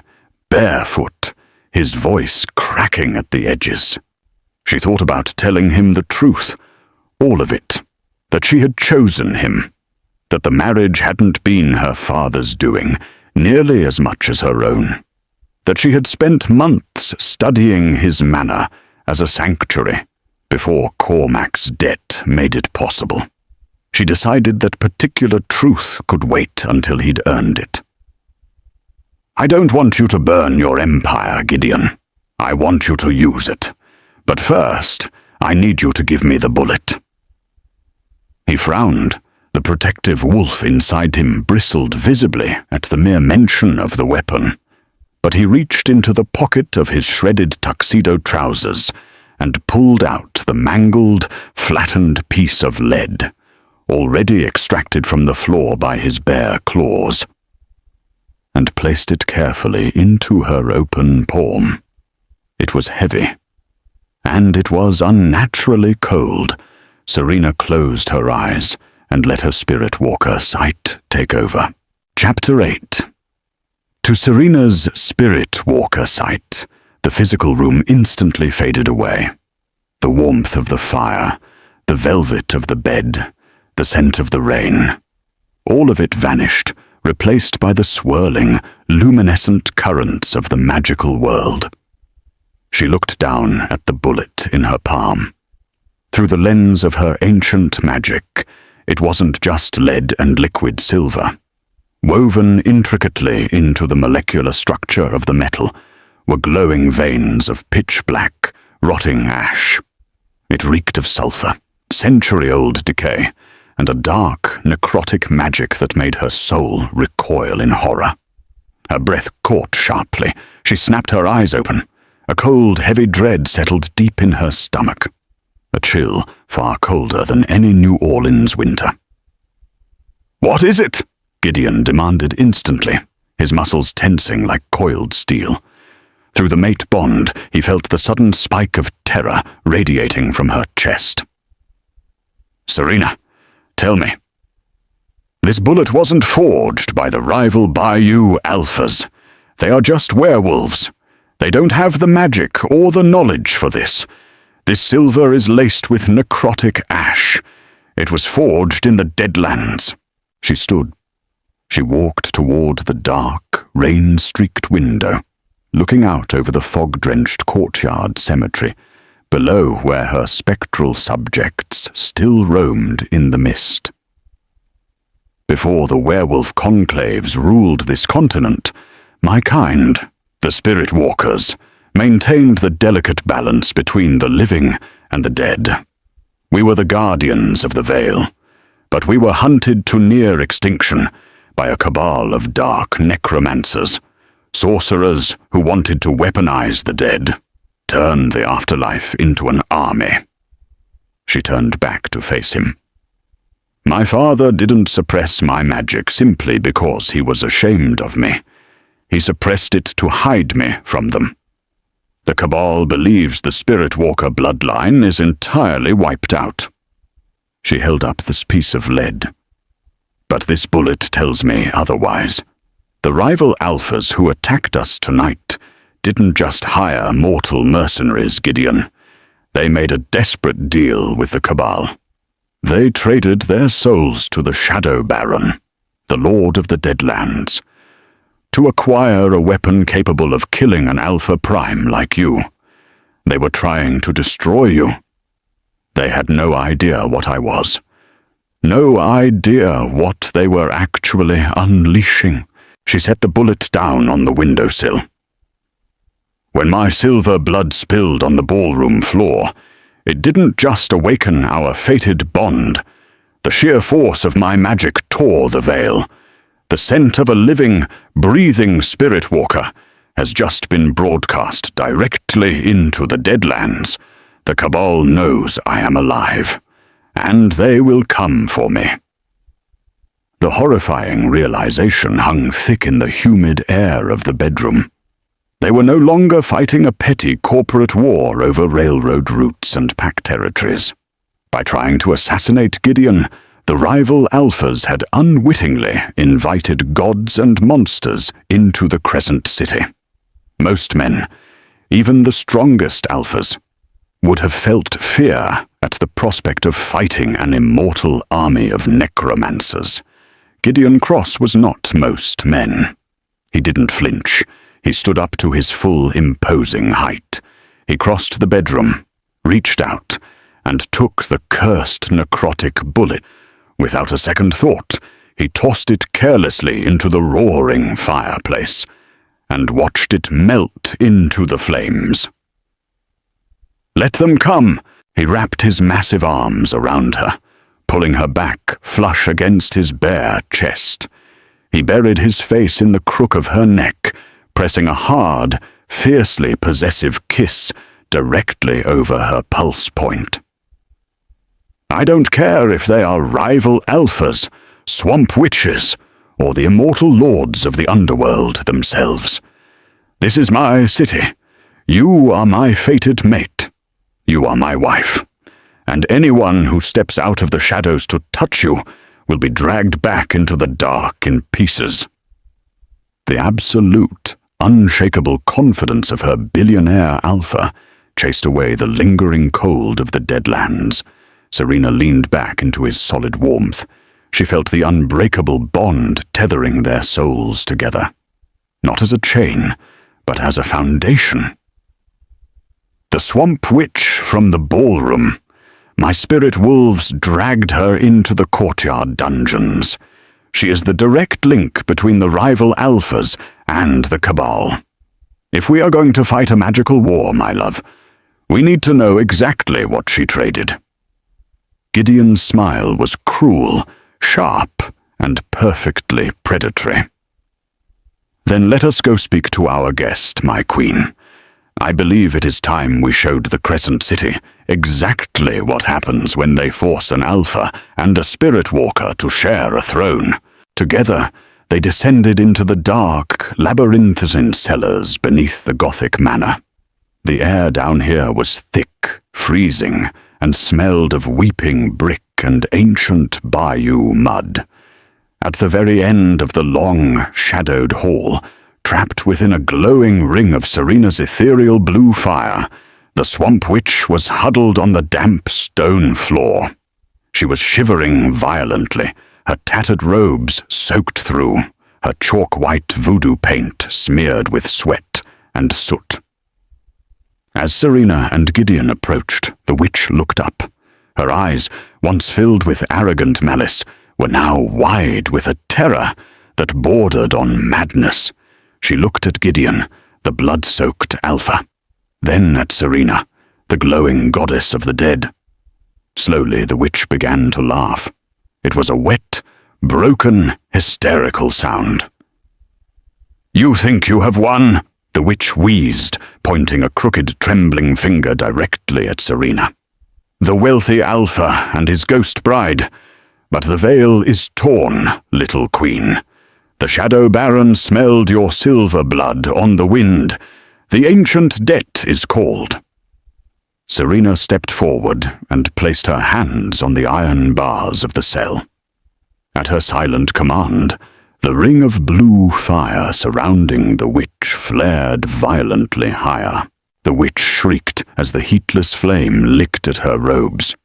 barefoot, his voice cracking at the edges. She thought about telling him the truth, all of it, that she had chosen him, that the marriage hadn't been her father's doing nearly as much as her own, that she had spent months studying his manor as a sanctuary before Cormac's debt made it possible. She decided that particular truth could wait until he'd earned it. "I don't want you to burn your empire, Gideon. I want you to use it. But first, I need you to give me the bullet." He frowned. The protective wolf inside him bristled visibly at the mere mention of the weapon. But he reached into the pocket of his shredded tuxedo trousers and pulled out the mangled, flattened piece of lead, already extracted from the floor by his bare claws, and placed it carefully into her open palm. It was heavy, and it was unnaturally cold. Serena closed her eyes and let her spirit walker sight take over. Chapter 8. To Serena's spirit walker sight, the physical room instantly faded away. The warmth of the fire, the velvet of the bed, the scent of the rain. All of it vanished, replaced by the swirling, luminescent currents of the magical world. She looked down at the bullet in her palm. Through the lens of her ancient magic, it wasn't just lead and liquid silver. Woven intricately into the molecular structure of the metal were glowing veins of pitch-black, rotting ash. It reeked of sulfur, century-old decay, and a dark, necrotic magic that made her soul recoil in horror. Her breath caught sharply. She snapped her eyes open. A cold, heavy dread settled deep in her stomach. A chill far colder than any New Orleans winter. "What is it?" Gideon demanded instantly, his muscles tensing like coiled steel. Through the mate bond, he felt the sudden spike of terror radiating from her chest. "Serena, tell me. This bullet wasn't forged by the rival Bayou Alphas. They are just werewolves. They don't have the magic or the knowledge for this. This silver is laced with necrotic ash. It was forged in the Deadlands." She stood. She walked toward the dark, rain-streaked window, looking out over the fog-drenched courtyard cemetery, below where her spectral subjects still roamed in the mist. Before the werewolf conclaves ruled this continent, my kind, the spirit walkers, maintained the delicate balance between the living and the dead. We were the guardians of the veil, but we were hunted to near extinction by a cabal of dark necromancers, sorcerers who wanted to weaponize the dead, turn the afterlife into an army. She turned back to face him. My father didn't suppress my magic simply because he was ashamed of me. He suppressed it to hide me from them. The cabal believes the Spirit Walker bloodline is entirely wiped out. She held up this piece of lead. But this bullet tells me otherwise. The rival Alphas who attacked us tonight didn't just hire mortal mercenaries, Gideon. They made a desperate deal with the cabal. They traded their souls to the Shadow Baron. the Lord of the Deadlands. To acquire a weapon capable of killing an Alpha Prime like you. They were trying to destroy you. They had no idea what I was. No idea what they were actually unleashing. She set the bullet down on the windowsill. When my silver blood spilled on the ballroom floor, it didn't just awaken our fated bond. The sheer force of my magic tore the veil. The scent of a living, breathing spirit walker has just been broadcast directly into the Deadlands. The Cabal knows I am alive, and they will come for me. The horrifying realization hung thick in the humid air of the bedroom. They were no longer fighting a petty corporate war over railroad routes and pack territories. By trying to assassinate Gideon, the rival Alphas had unwittingly invited gods and monsters into the Crescent City. Most men, even the strongest Alphas, would have felt fear at the prospect of fighting an immortal army of necromancers. Gideon Cross was not most men. He didn't flinch. He stood up to his full imposing height. He crossed the bedroom, reached out, and took the cursed necrotic bullet. Without a second thought, he tossed it carelessly into the roaring fireplace, and watched it melt into the flames. "Let them come!" He wrapped his massive arms around her, pulling her back flush against his bare chest. He buried his face in the crook of her neck, pressing a hard, fiercely possessive kiss directly over her pulse point. "I don't care if they are rival Alphas, swamp witches, or the immortal lords of the underworld themselves. This is my city. You are my fated mate. You are my wife. And anyone who steps out of the shadows to touch you will be dragged back into the dark in pieces." The absolute, unshakable confidence of her Billionaire Alpha chased away the lingering cold of the Deadlands. Serena leaned back into his solid warmth. She felt the unbreakable bond tethering their souls together. Not as a chain, but as a foundation. The swamp witch from the ballroom. My spirit wolves dragged her into the courtyard dungeons. She is the direct link between the rival Alphas and the Cabal. If we are going to fight a magical war, my love, we need to know exactly what she traded. Gideon's smile was cruel, sharp, and perfectly predatory. "Then let us go speak to our guest, my queen. I believe it is time we showed the Crescent City exactly what happens when they force an Alpha and a Spirit Walker to share a throne. Together, they descended into the dark, labyrinthine cellars beneath the Gothic manor. The air down here was thick, freezing, and smelled of weeping brick and ancient bayou mud. At the very end of the long, shadowed hall, trapped within a glowing ring of Serena's ethereal blue fire, the swamp witch was huddled on the damp stone floor. She was shivering violently, her tattered robes soaked through, her chalk-white voodoo paint smeared with sweat and soot. As Serena and Gideon approached, the witch looked up. Her eyes, once filled with arrogant malice, were now wide with a terror that bordered on madness. She looked at Gideon, the blood-soaked Alpha, then at Serena, the glowing goddess of the dead. Slowly the witch began to laugh. It was a wet, broken, hysterical sound. "You think you have won?" The witch wheezed, pointing a crooked, trembling finger directly at Serena. "The wealthy Alpha and his ghost bride. But the veil is torn, little queen. The Shadow Baron smelled your silver blood on the wind. The ancient debt is called." Serena stepped forward and placed her hands on the iron bars of the cell. At her silent command, the ring of blue fire surrounding the witch flared violently higher. The witch shrieked as the heatless flame licked at her robes.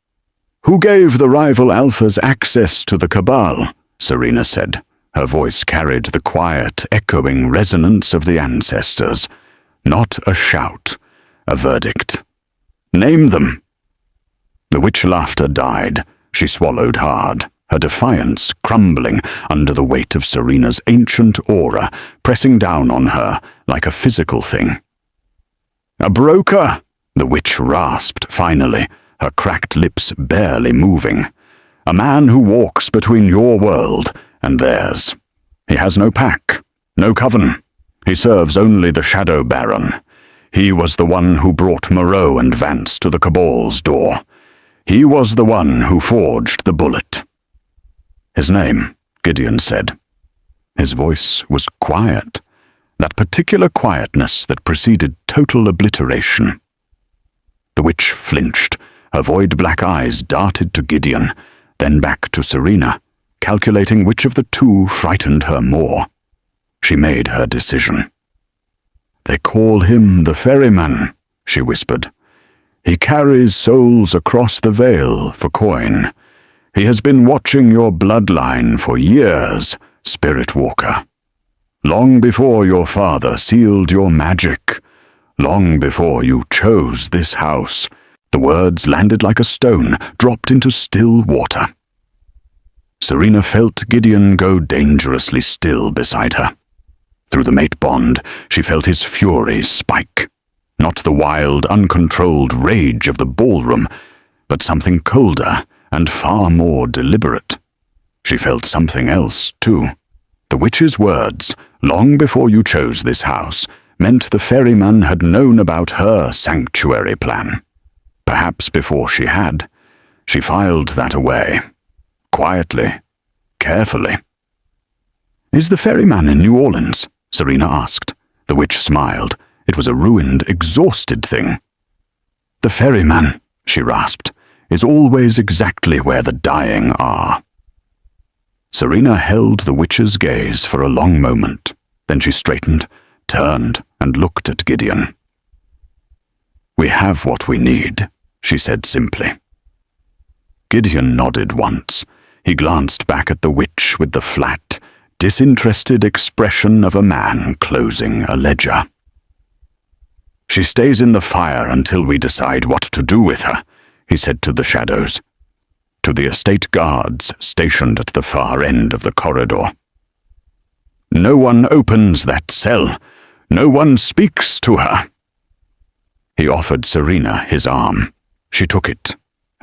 "Who gave the rival Alphas access to the Cabal?" Serena said, Her voice carried the quiet, echoing resonance of the ancestors. Not a shout, a verdict. "Name them." The witch laughter died. She swallowed hard, her defiance crumbling under the weight of Serena's ancient aura, pressing down on her like a physical thing. "A broker," the witch rasped finally, her cracked lips barely moving. "A man who walks between your world and theirs. He has no pack, no coven. He serves only the Shadow Baron. He was the one who brought Moreau and Vance to the Cabal's door. He was the one who forged the bullet." "His name," Gideon said. His voice was quiet, that particular quietness that preceded total obliteration. The witch flinched, her void-black eyes darted to Gideon, then back to Serena, calculating which of the two frightened her more. She made her decision. "They call him the Ferryman," she whispered. "He carries souls across the veil for coin. He has been watching your bloodline for years, Spirit Walker. Long before your father sealed your magic, long before you chose this house." The words landed like a stone, dropped into still water. Serena felt Gideon go dangerously still beside her. Through the mate bond, she felt his fury spike. Not the wild, uncontrolled rage of the ballroom, but something colder and far more deliberate. She felt something else, too. The witch's words, "long before you chose this house," meant the ferryman had known about her sanctuary plan. Perhaps before she had. She filed that away. Quietly, carefully. "Is the ferryman in New Orleans?" Serena asked. The witch smiled. It was a ruined, exhausted thing. "The ferryman," she rasped, "is always exactly where the dying are." Serena held the witch's gaze for a long moment. Then she straightened, turned, and looked at Gideon. "We have what we need," she said simply. Gideon nodded once. He glanced back at the witch with the flat, disinterested expression of a man closing a ledger. "She stays in the fire until we decide what to do with her," he said to the shadows, to the estate guards stationed at the far end of the corridor. "No one opens that cell. No one speaks to her." He offered Serena his arm. She took it,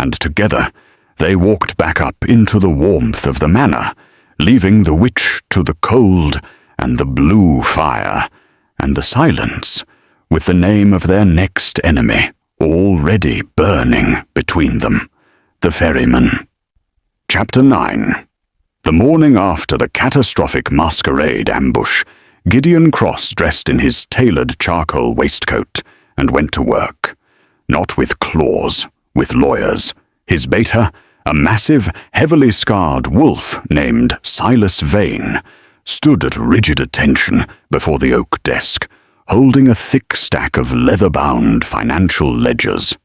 and together they walked back up into the warmth of the manor, leaving the witch to the cold and the blue fire and the silence, with the name of their next enemy already burning between them, the ferryman. Chapter 9. The morning after the catastrophic masquerade ambush, Gideon Cross dressed in his tailored charcoal waistcoat and went to work. Not with claws, with lawyers. His beta, a massive, heavily scarred wolf named Silas Vane, stood at rigid attention before the oak desk, holding a thick stack of leather-bound financial ledgers.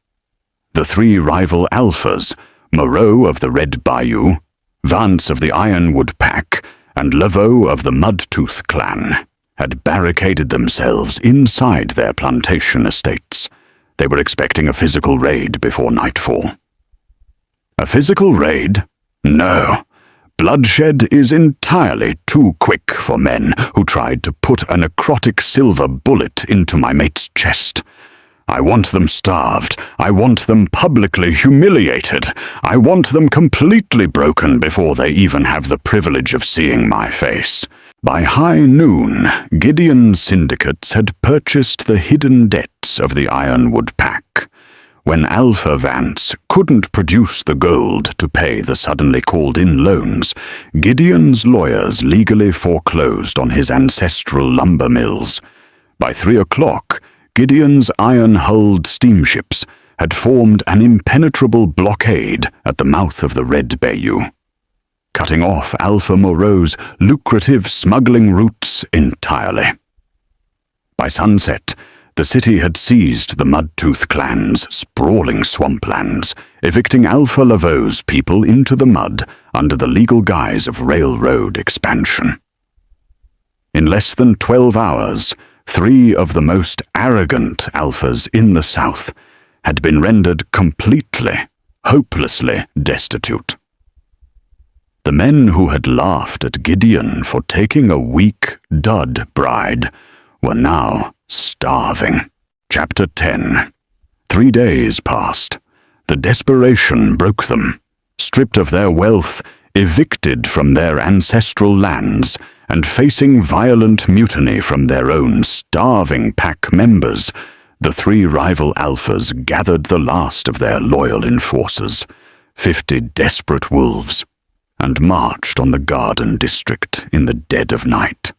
The three rival alphas, Moreau of the Red Bayou, Vance of the Ironwood Pack, and Laveau of the Mudtooth clan, had barricaded themselves inside their plantation estates. They were expecting a physical raid before nightfall. A physical raid? No. Bloodshed is entirely too quick for men who tried to put a necrotic silver bullet into my mate's chest. I want them starved. I want them publicly humiliated. I want them completely broken before they even have the privilege of seeing my face. By high noon, Gideon's syndicates had purchased the hidden debts of the Ironwood Pack. When Alpha Vance couldn't produce the gold to pay the suddenly called-in loans, Gideon's lawyers legally foreclosed on his ancestral lumber mills. By 3 o'clock, Gideon's iron-hulled steamships had formed an impenetrable blockade at the mouth of the Red Bayou, cutting off Alpha Moreau's lucrative smuggling routes entirely. By sunset, The city had seized the Mudtooth clan's sprawling swamplands, evicting Alpha Laveau's people into the mud under the legal guise of railroad expansion. In less than 12 hours, 3 of the most arrogant Alphas in the South had been rendered completely, hopelessly destitute. The men who had laughed at Gideon for taking a weak dud bride were now starving. Chapter 10. 3 days passed. The desperation broke them. Stripped of their wealth, evicted from their ancestral lands, and facing violent mutiny from their own starving pack members, the 3 rival Alphas gathered the last of their loyal enforcers, 50 desperate wolves, and marched on the Garden District in the dead of night.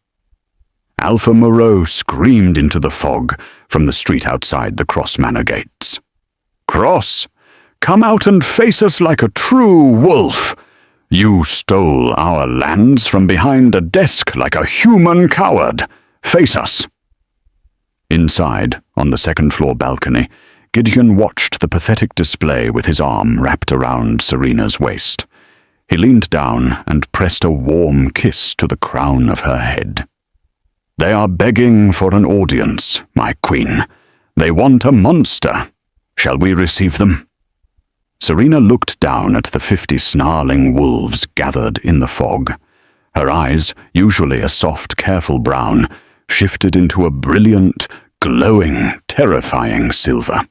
Alpha Moreau screamed into the fog from the street outside the Cross Manor gates. "Cross, come out and face us like a true wolf! You stole our lands from behind a desk like a human coward. Face us!" Inside, on the second-floor balcony, Gideon watched the pathetic display with his arm wrapped around Serena's waist. He leaned down and pressed a warm kiss to the crown of her head. "They are begging for an audience, my queen. They want a monster. Shall we receive them?" Serena looked down at the 50 snarling wolves gathered in the fog. Her eyes, usually a soft, careful brown, shifted into a brilliant, glowing, terrifying silver.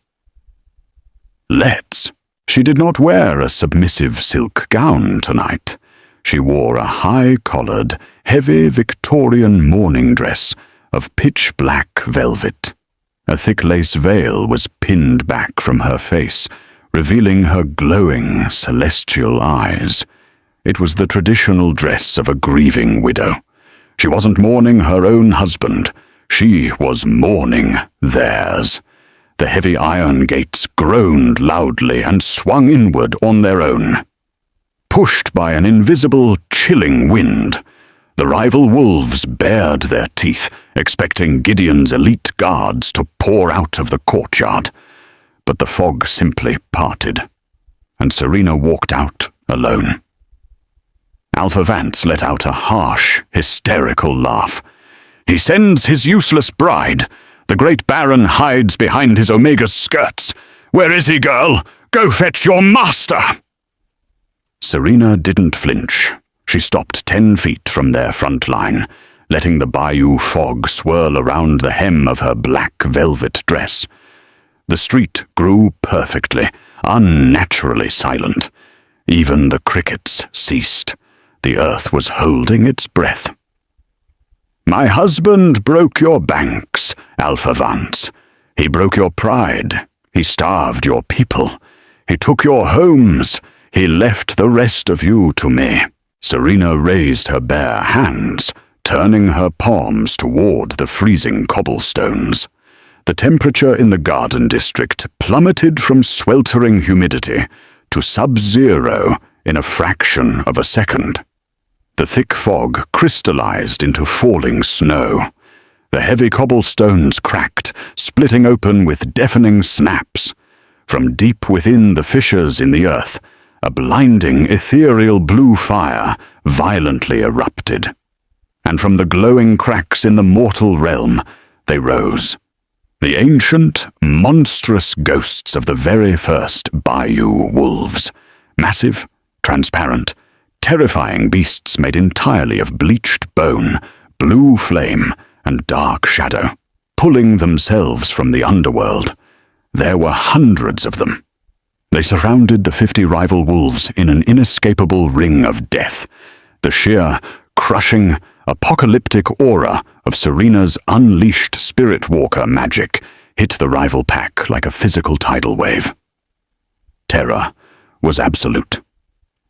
"Let's." She did not wear a submissive silk gown tonight. She wore a high-collared, heavy Victorian morning dress of pitch-black velvet. A thick lace veil was pinned back from her face, revealing her glowing, celestial eyes. It was the traditional dress of a grieving widow. She wasn't mourning her own husband. She was mourning theirs. The heavy iron gates groaned loudly and swung inward on their own. Pushed by an invisible, chilling wind, the rival wolves bared their teeth, expecting Gideon's elite guards to pour out of the courtyard. But the fog simply parted, and Serena walked out alone. Alpha Vance let out a harsh, hysterical laugh. "He sends his useless bride. The great Baron hides behind his Omega's skirts. Where is he, girl? Go fetch your master!" Serena didn't flinch. She stopped 10 feet from their front line, letting the bayou fog swirl around the hem of her black velvet dress. The street grew perfectly, unnaturally silent. Even the crickets ceased. The earth was holding its breath. "My husband broke your banks, Alpha Vance. He broke your pride. He starved your people. He took your homes. He left the rest of you to me." Serena raised her bare hands, turning her palms toward the freezing cobblestones. The temperature in the Garden District plummeted from sweltering humidity to sub-zero in a fraction of a second. The thick fog crystallized into falling snow. The heavy cobblestones cracked, splitting open with deafening snaps. From deep within the fissures in the earth, a blinding, ethereal blue fire violently erupted. And from the glowing cracks in the mortal realm, they rose. The ancient, monstrous ghosts of the very first bayou wolves. Massive, transparent, terrifying beasts made entirely of bleached bone, blue flame, and dark shadow, pulling themselves from the underworld. There were hundreds of them. They surrounded the 50 rival wolves in an inescapable ring of death. The sheer, crushing, apocalyptic aura of Serena's unleashed spirit walker magic hit the rival pack like a physical tidal wave. Terror was absolute.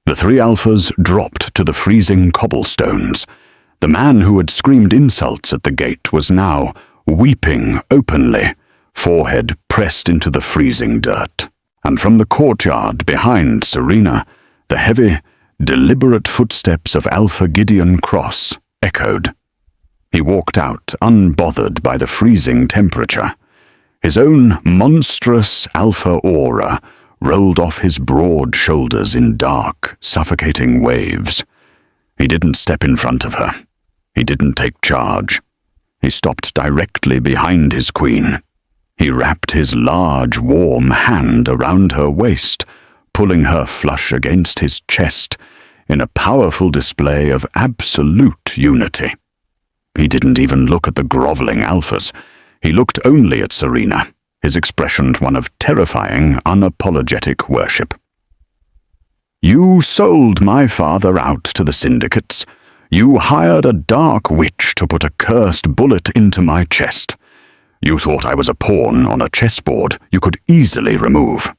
The 3 alphas dropped to the freezing cobblestones. The man who had screamed insults at the gate was now weeping openly, forehead pressed into the freezing dirt. And from the courtyard behind Serena, the heavy, deliberate footsteps of Alpha Gideon Cross echoed. He walked out, unbothered by the freezing temperature. His own monstrous alpha aura rolled off his broad shoulders in dark, suffocating waves. He didn't step in front of her. He didn't take charge. He stopped directly behind his queen. He wrapped his large, warm hand around her waist, pulling her flush against his chest in a powerful display of absolute unity. He didn't even look at the groveling alphas. He looked only at Serena, his expression one of terrifying, unapologetic worship. "You sold my father out to the syndicates. You hired a dark witch to put a cursed bullet into my chest. You thought I was a pawn on a chessboard you could easily remove."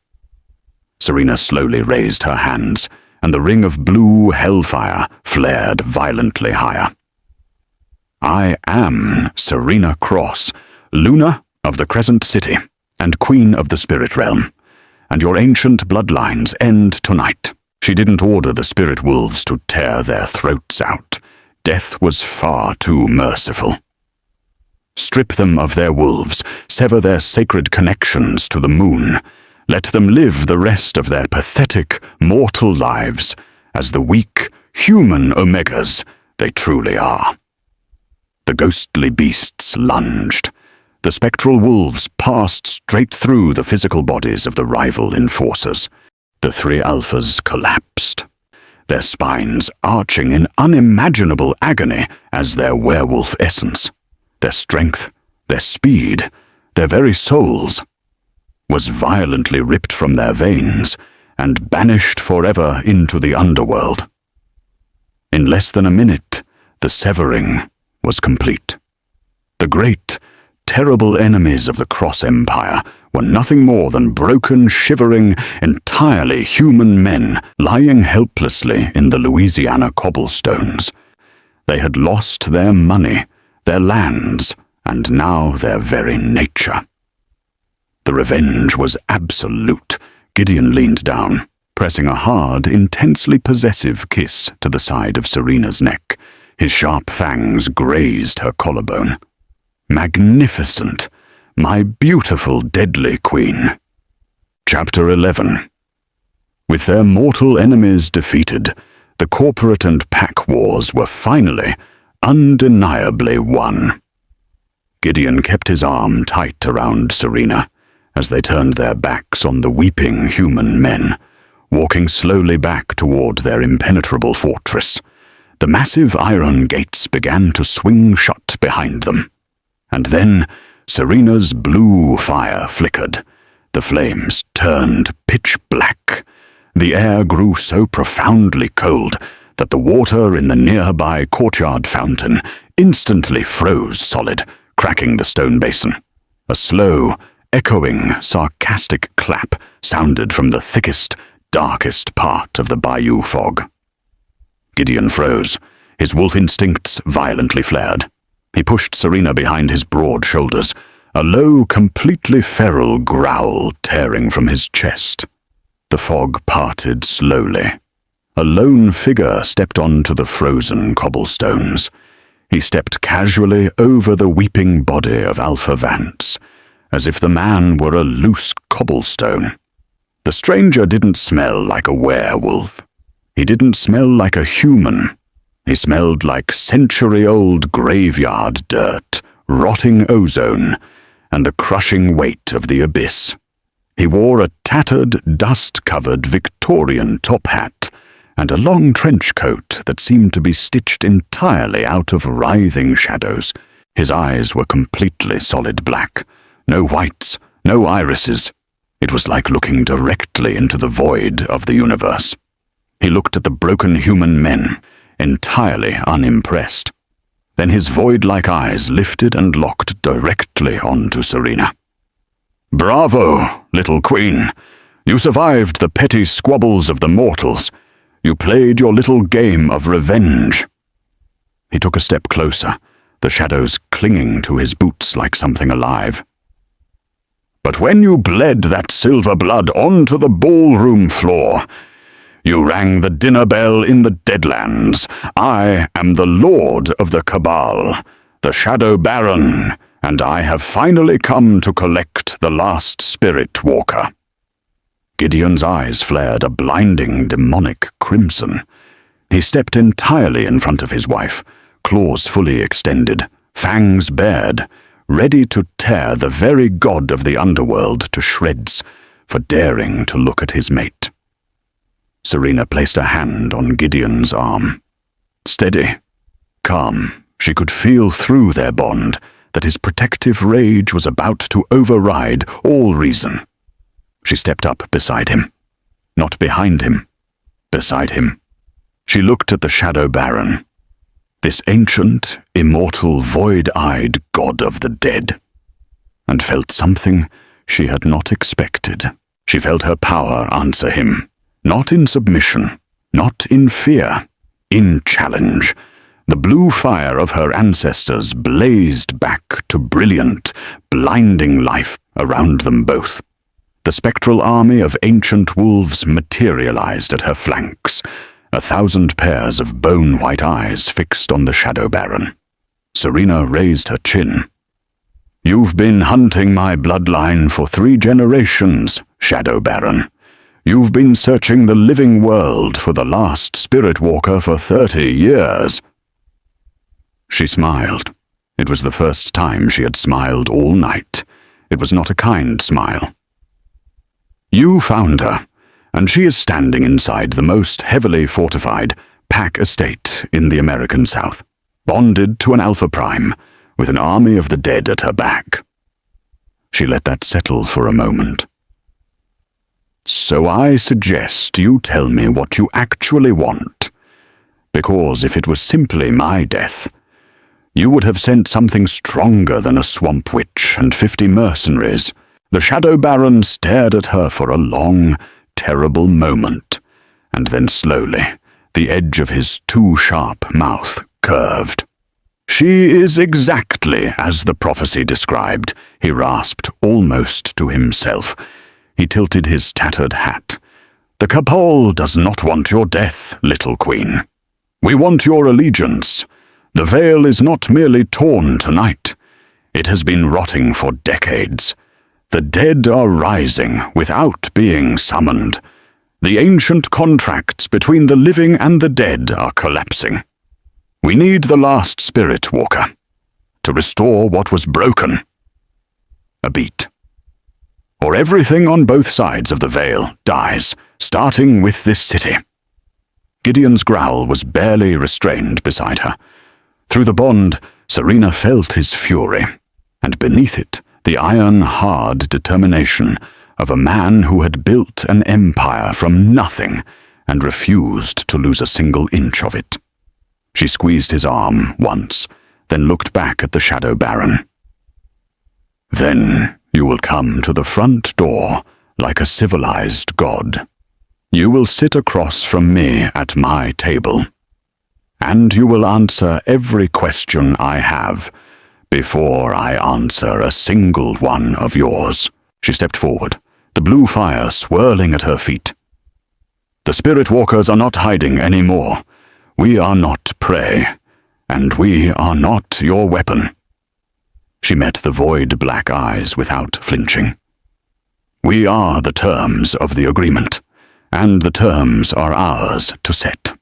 Serena slowly raised her hands, and the ring of blue hellfire flared violently higher. "I am Serena Cross, Luna of the Crescent City, and Queen of the Spirit Realm, and your ancient bloodlines end tonight." She didn't order the spirit wolves to tear their throats out. Death was far too merciful. Strip them of their wolves, sever their sacred connections to the moon. Let them live the rest of their pathetic, mortal lives as the weak, human omegas they truly are. The ghostly beasts lunged. The spectral wolves passed straight through the physical bodies of the rival enforcers. The three alphas collapsed, their spines arching in unimaginable agony as their werewolf essence, their strength, their speed, their very souls, was violently ripped from their veins and banished forever into the underworld. In less than a minute, the severing was complete. The great, terrible enemies of the Cross Empire were nothing more than broken, shivering, entirely human men lying helplessly in the Louisiana cobblestones. They had lost their money, their lands, and now their very nature. The revenge was absolute. Gideon leaned down, pressing a hard, intensely possessive kiss to the side of Serena's neck. His sharp fangs grazed her collarbone. "Magnificent, my beautiful, deadly queen." Chapter 11. With their mortal enemies defeated, the corporate and pack wars were finally, undeniably won. Gideon kept his arm tight around Serena as they turned their backs on the weeping human men, walking slowly back toward their impenetrable fortress. The massive iron gates began to swing shut behind them. And then Serena's blue fire flickered. The flames turned pitch black. The air grew so profoundly cold that the water in the nearby courtyard fountain instantly froze solid, cracking the stone basin. A slow, echoing, sarcastic clap sounded from the thickest, darkest part of the bayou fog. Gideon froze. His wolf instincts violently flared. He pushed Serena behind his broad shoulders, a low, completely feral growl tearing from his chest. The fog parted slowly. A lone figure stepped onto the frozen cobblestones. He stepped casually over the weeping body of Alpha Vance, as if the man were a loose cobblestone. The stranger didn't smell like a werewolf. He didn't smell like a human. He smelled like century-old graveyard dirt, rotting ozone, and the crushing weight of the abyss. He wore a tattered, dust-covered Victorian top hat and a long trench coat that seemed to be stitched entirely out of writhing shadows. His eyes were completely solid black. No whites, no irises. It was like looking directly into the void of the universe. He looked at the broken human men, entirely unimpressed. Then his void-like eyes lifted and locked directly onto Serena. "Bravo, little queen. You survived the petty squabbles of the mortals. You played your little game of revenge." He took a step closer, the shadows clinging to his boots like something alive. "But when you bled that silver blood onto the ballroom floor, you rang the dinner bell in the Deadlands. I am the Lord of the Cabal, the Shadow Baron, and I have finally come to collect the last spirit walker." Gideon's eyes flared a blinding, demonic crimson. He stepped entirely in front of his wife, claws fully extended, fangs bared, ready to tear the very god of the underworld to shreds for daring to look at his mate. Serena placed a hand on Gideon's arm. Steady, calm, she could feel through their bond that his protective rage was about to override all reason. She stepped up beside him. Not behind him, beside him. She looked at the Shadow Baron, this ancient, immortal, void-eyed god of the dead, and felt something she had not expected. She felt her power answer him, not in submission, not in fear, in challenge. The blue fire of her ancestors blazed back to brilliant, blinding life around them both. The spectral army of ancient wolves materialized at her flanks, 1,000 pairs of bone-white eyes fixed on the Shadow Baron. Serena raised her chin. "You've been hunting my bloodline for 3 generations, Shadow Baron. You've been searching the living world for the last spirit walker for 30 years. She smiled. It was the first time she had smiled all night. It was not a kind smile. "You found her, and she is standing inside the most heavily fortified Pack estate in the American South, bonded to an Alpha Prime, with an army of the dead at her back." She let that settle for a moment. "So I suggest you tell me what you actually want, because if it was simply my death, you would have sent something stronger than a swamp witch and 50 mercenaries." The Shadow Baron stared at her for a long, terrible moment, and then slowly, the edge of his too sharp mouth curved. "She is exactly as the prophecy described," he rasped almost to himself. He tilted his tattered hat. "The Cabal does not want your death, little queen. We want your allegiance. The veil is not merely torn tonight. It has been rotting for decades. The dead are rising without being summoned. The ancient contracts between the living and the dead are collapsing. We need the last spirit walker to restore what was broken." A beat. "Or everything on both sides of the veil dies, starting with this city." Gideon's growl was barely restrained beside her. Through the bond, Serena felt his fury, and beneath it, the iron-hard determination of a man who had built an empire from nothing and refused to lose a single inch of it. She squeezed his arm once, then looked back at the Shadow Baron. "Then you will come to the front door like a civilized god. You will sit across from me at my table, and you will answer every question I have before I answer a single one of yours." She stepped forward, the blue fire swirling at her feet. "The spirit walkers are not hiding anymore. We are not prey, and we are not your weapon." She met the void-black eyes without flinching. "We are the terms of the agreement, and the terms are ours to set."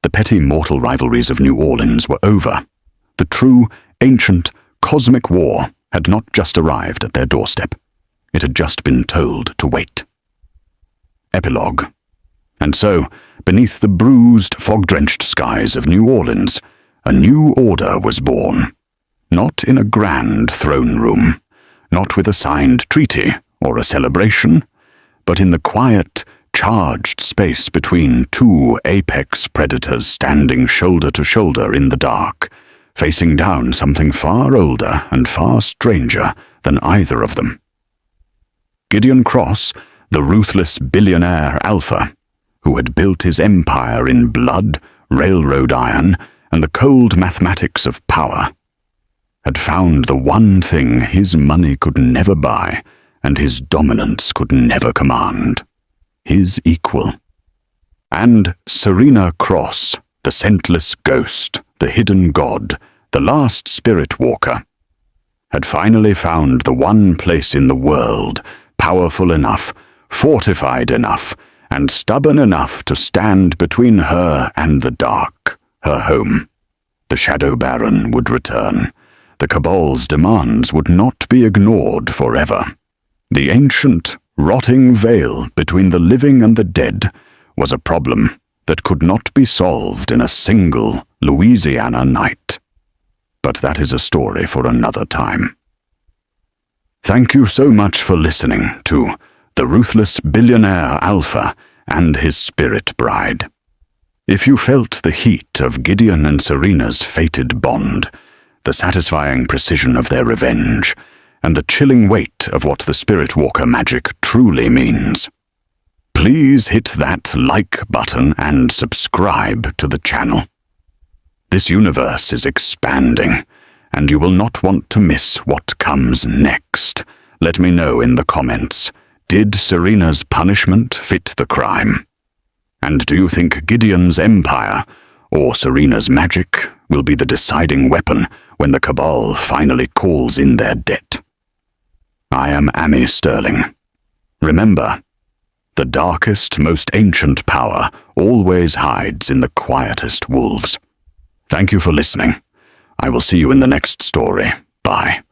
The petty mortal rivalries of New Orleans were over. The true, ancient, cosmic war had not just arrived at their doorstep. It had just been told to wait. Epilogue. And so, beneath the bruised, fog-drenched skies of New Orleans, a new order was born. Not in a grand throne room, not with a signed treaty or a celebration, but in the quiet, charged space between 2 apex predators standing shoulder to shoulder in the dark, facing down something far older and far stranger than either of them. Gideon Cross, the ruthless Billionaire Alpha, who had built his empire in blood, railroad iron, and the cold mathematics of power, had found the one thing his money could never buy and his dominance could never command: his equal. And Serena Cross, the scentless ghost, the hidden god, the last spirit walker, had finally found the one place in the world powerful enough, fortified enough, and stubborn enough to stand between her and the dark, her home. The Shadow Baron would return. The Cabal's demands would not be ignored forever. The ancient, rotting veil between the living and the dead was a problem that could not be solved in a single Louisiana night. But that is a story for another time. Thank you so much for listening to The Ruthless Billionaire Alpha and His Spirit Bride. If you felt the heat of Gideon and Serena's fated bond, the satisfying precision of their revenge, and the chilling weight of what the Spirit Walker magic truly means, please hit that like button and subscribe to the channel. This universe is expanding, and you will not want to miss what comes next. Let me know in the comments, did Serena's punishment fit the crime? And do you think Gideon's empire, or Serena's magic, will be the deciding weapon when the Cabal finally calls in their debt? I am Amy Sterling. Remember, the darkest, most ancient power always hides in the quietest wolves. Thank you for listening. I will see you in the next story. Bye.